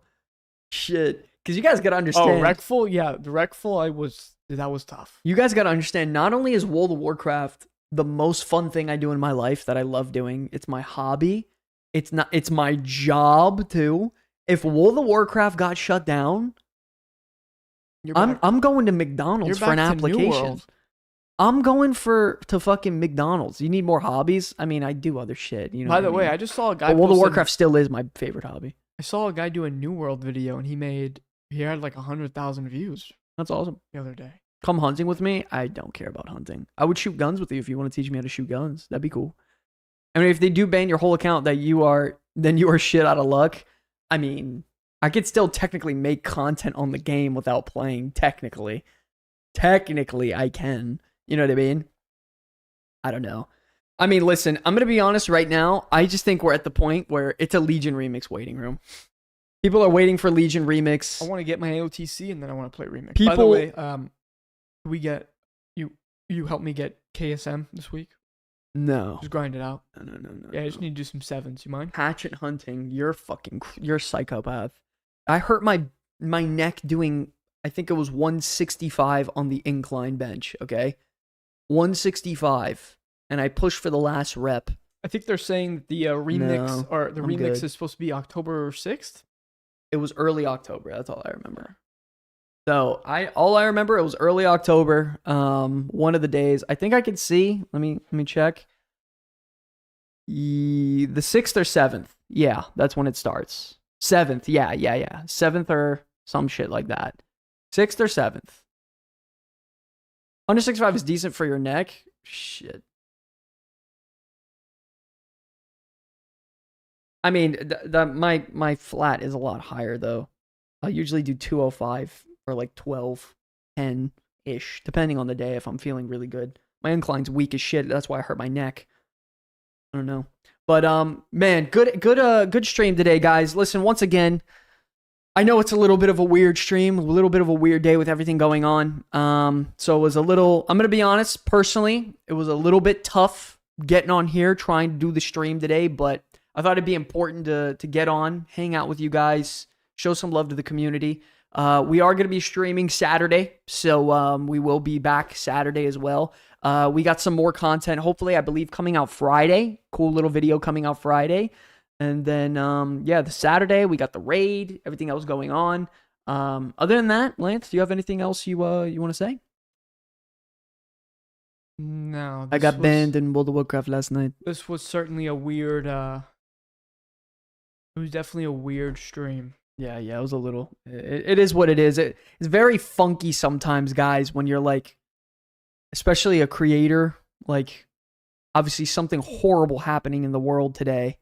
Shit. Because you guys got to Oh, understand. Wreckful? Yeah, the Wreckful, that was tough. You guys got to understand, not only is World of Warcraft the most fun thing I do in my life that I love doing, it's my hobby. It's my job too. If World of Warcraft got shut down, I'm going to McDonald's for an back to New application. World. I'm going to fucking McDonald's. You need more hobbies? I mean, I do other shit. You know. By what the way, mean? I just saw a guy. But World of posted- Warcraft still is my favorite hobby. I saw a guy do a New World video, and he had like 100,000 views That's awesome. the other day. Come hunting with me. I don't care about hunting. I would shoot guns with you if you want to teach me how to shoot guns. That'd be cool. I mean, if they do ban your whole account, then you are shit out of luck. I mean, I could still technically make content on the game without playing. Technically, I can. You know what I mean? I don't know. I mean, listen, I'm gonna be honest right now. I just think we're at the point where it's a Legion remix waiting room. People are waiting for Legion remix. I want to get my AOTC, and then I want to play Remix. By the People- way, we get you helped me get KSM this week. No. Just grind it out. No. Yeah, I just need to do some sevens. You mind? Hatchet hunting. You're a psychopath. I hurt my neck doing, I think it was 165 on the incline bench, okay? 165. And I pushed for the last rep. I think they're saying that the remix No, or the I'm remix good. is supposed to be October 6th. It was early October. That's all I remember. So all I remember, it was early October. One of the days. I think I could see. Let me check. The 6th or 7th. Yeah, that's when it starts. 7th. Yeah. 7th or some shit like that. 6th or 7th. 165 is decent for your neck. Shit. I mean, my flat is a lot higher though. I usually do 205 or like 1210-ish, depending on the day if I'm feeling really good. My incline's weak as shit. That's why I hurt my neck. I don't know. But man, good stream today, guys. Listen, once again, I know it's a little bit of a weird stream, a little bit of a weird day with everything going on. So it was a little, I'm going to be honest, personally, it was a little bit tough getting on here trying to do the stream today, but I thought it'd be important to get on, hang out with you guys, show some love to the community. We are going to be streaming Saturday, so we will be back Saturday as well. We got some more content, hopefully, I believe, coming out Friday. Cool little video coming out Friday. And then, the Saturday, we got the raid, everything else going on. Other than that, Lance, do you have anything else you want to say? No, I got banned in World of Warcraft last night. This was certainly a weird. It was definitely a weird stream. Yeah, it was a little. It is what it is. It's very funky sometimes, guys, when you're like, especially a creator, like, obviously something horrible happening in the world today.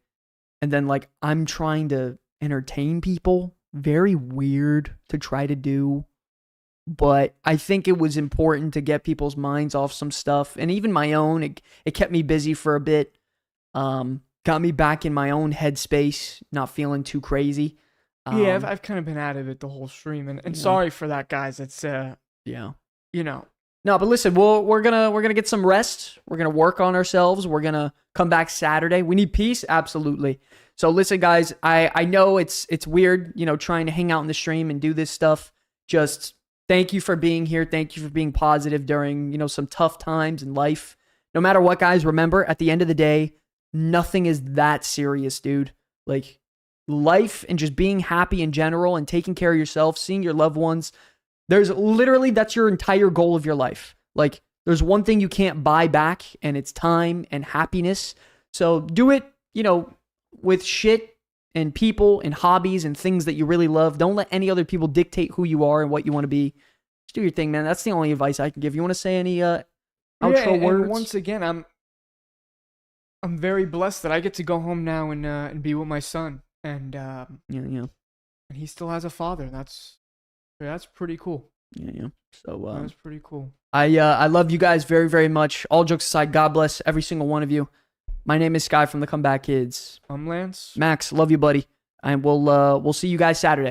And then, like, I'm trying to entertain people. Very weird to try to do. But I think it was important to get people's minds off some stuff. And even my own, it kept me busy for a bit. Got me back in my own headspace, not feeling too crazy. Yeah, I've kind of been out of it the whole stream. And sorry for that, guys. It's, yeah. you know. No, but listen, we're gonna get some rest. We're gonna work on ourselves. We're gonna come back Saturday. We need peace, absolutely. So listen, guys, I know it's weird, you know, trying to hang out in the stream and do this stuff. Just thank you for being here. Thank you for being positive during, you know, some tough times in life. no matter what, guys, remember, at the end of the day, nothing is that serious, dude. Like, life and just being happy in general and taking care of yourself, seeing your loved ones, there's literally, that's your entire goal of your life. Like, there's one thing you can't buy back, and it's time and happiness. So do it, with shit and people and hobbies and things that you really love. Don't let any other people dictate who you are and what you want to be. Just do your thing, man. That's the only advice I can give. You want to say any outro words? And once again, I'm very blessed that I get to go home now and be with my son, and Yeah. and he still has a father. That's pretty cool. Yeah. So That's pretty cool. I love you guys very, very much. All jokes aside, God bless every single one of you. My name is Sky from the Comeback Kids. I'm Lance. Max, love you, buddy. And we'll see you guys Saturday.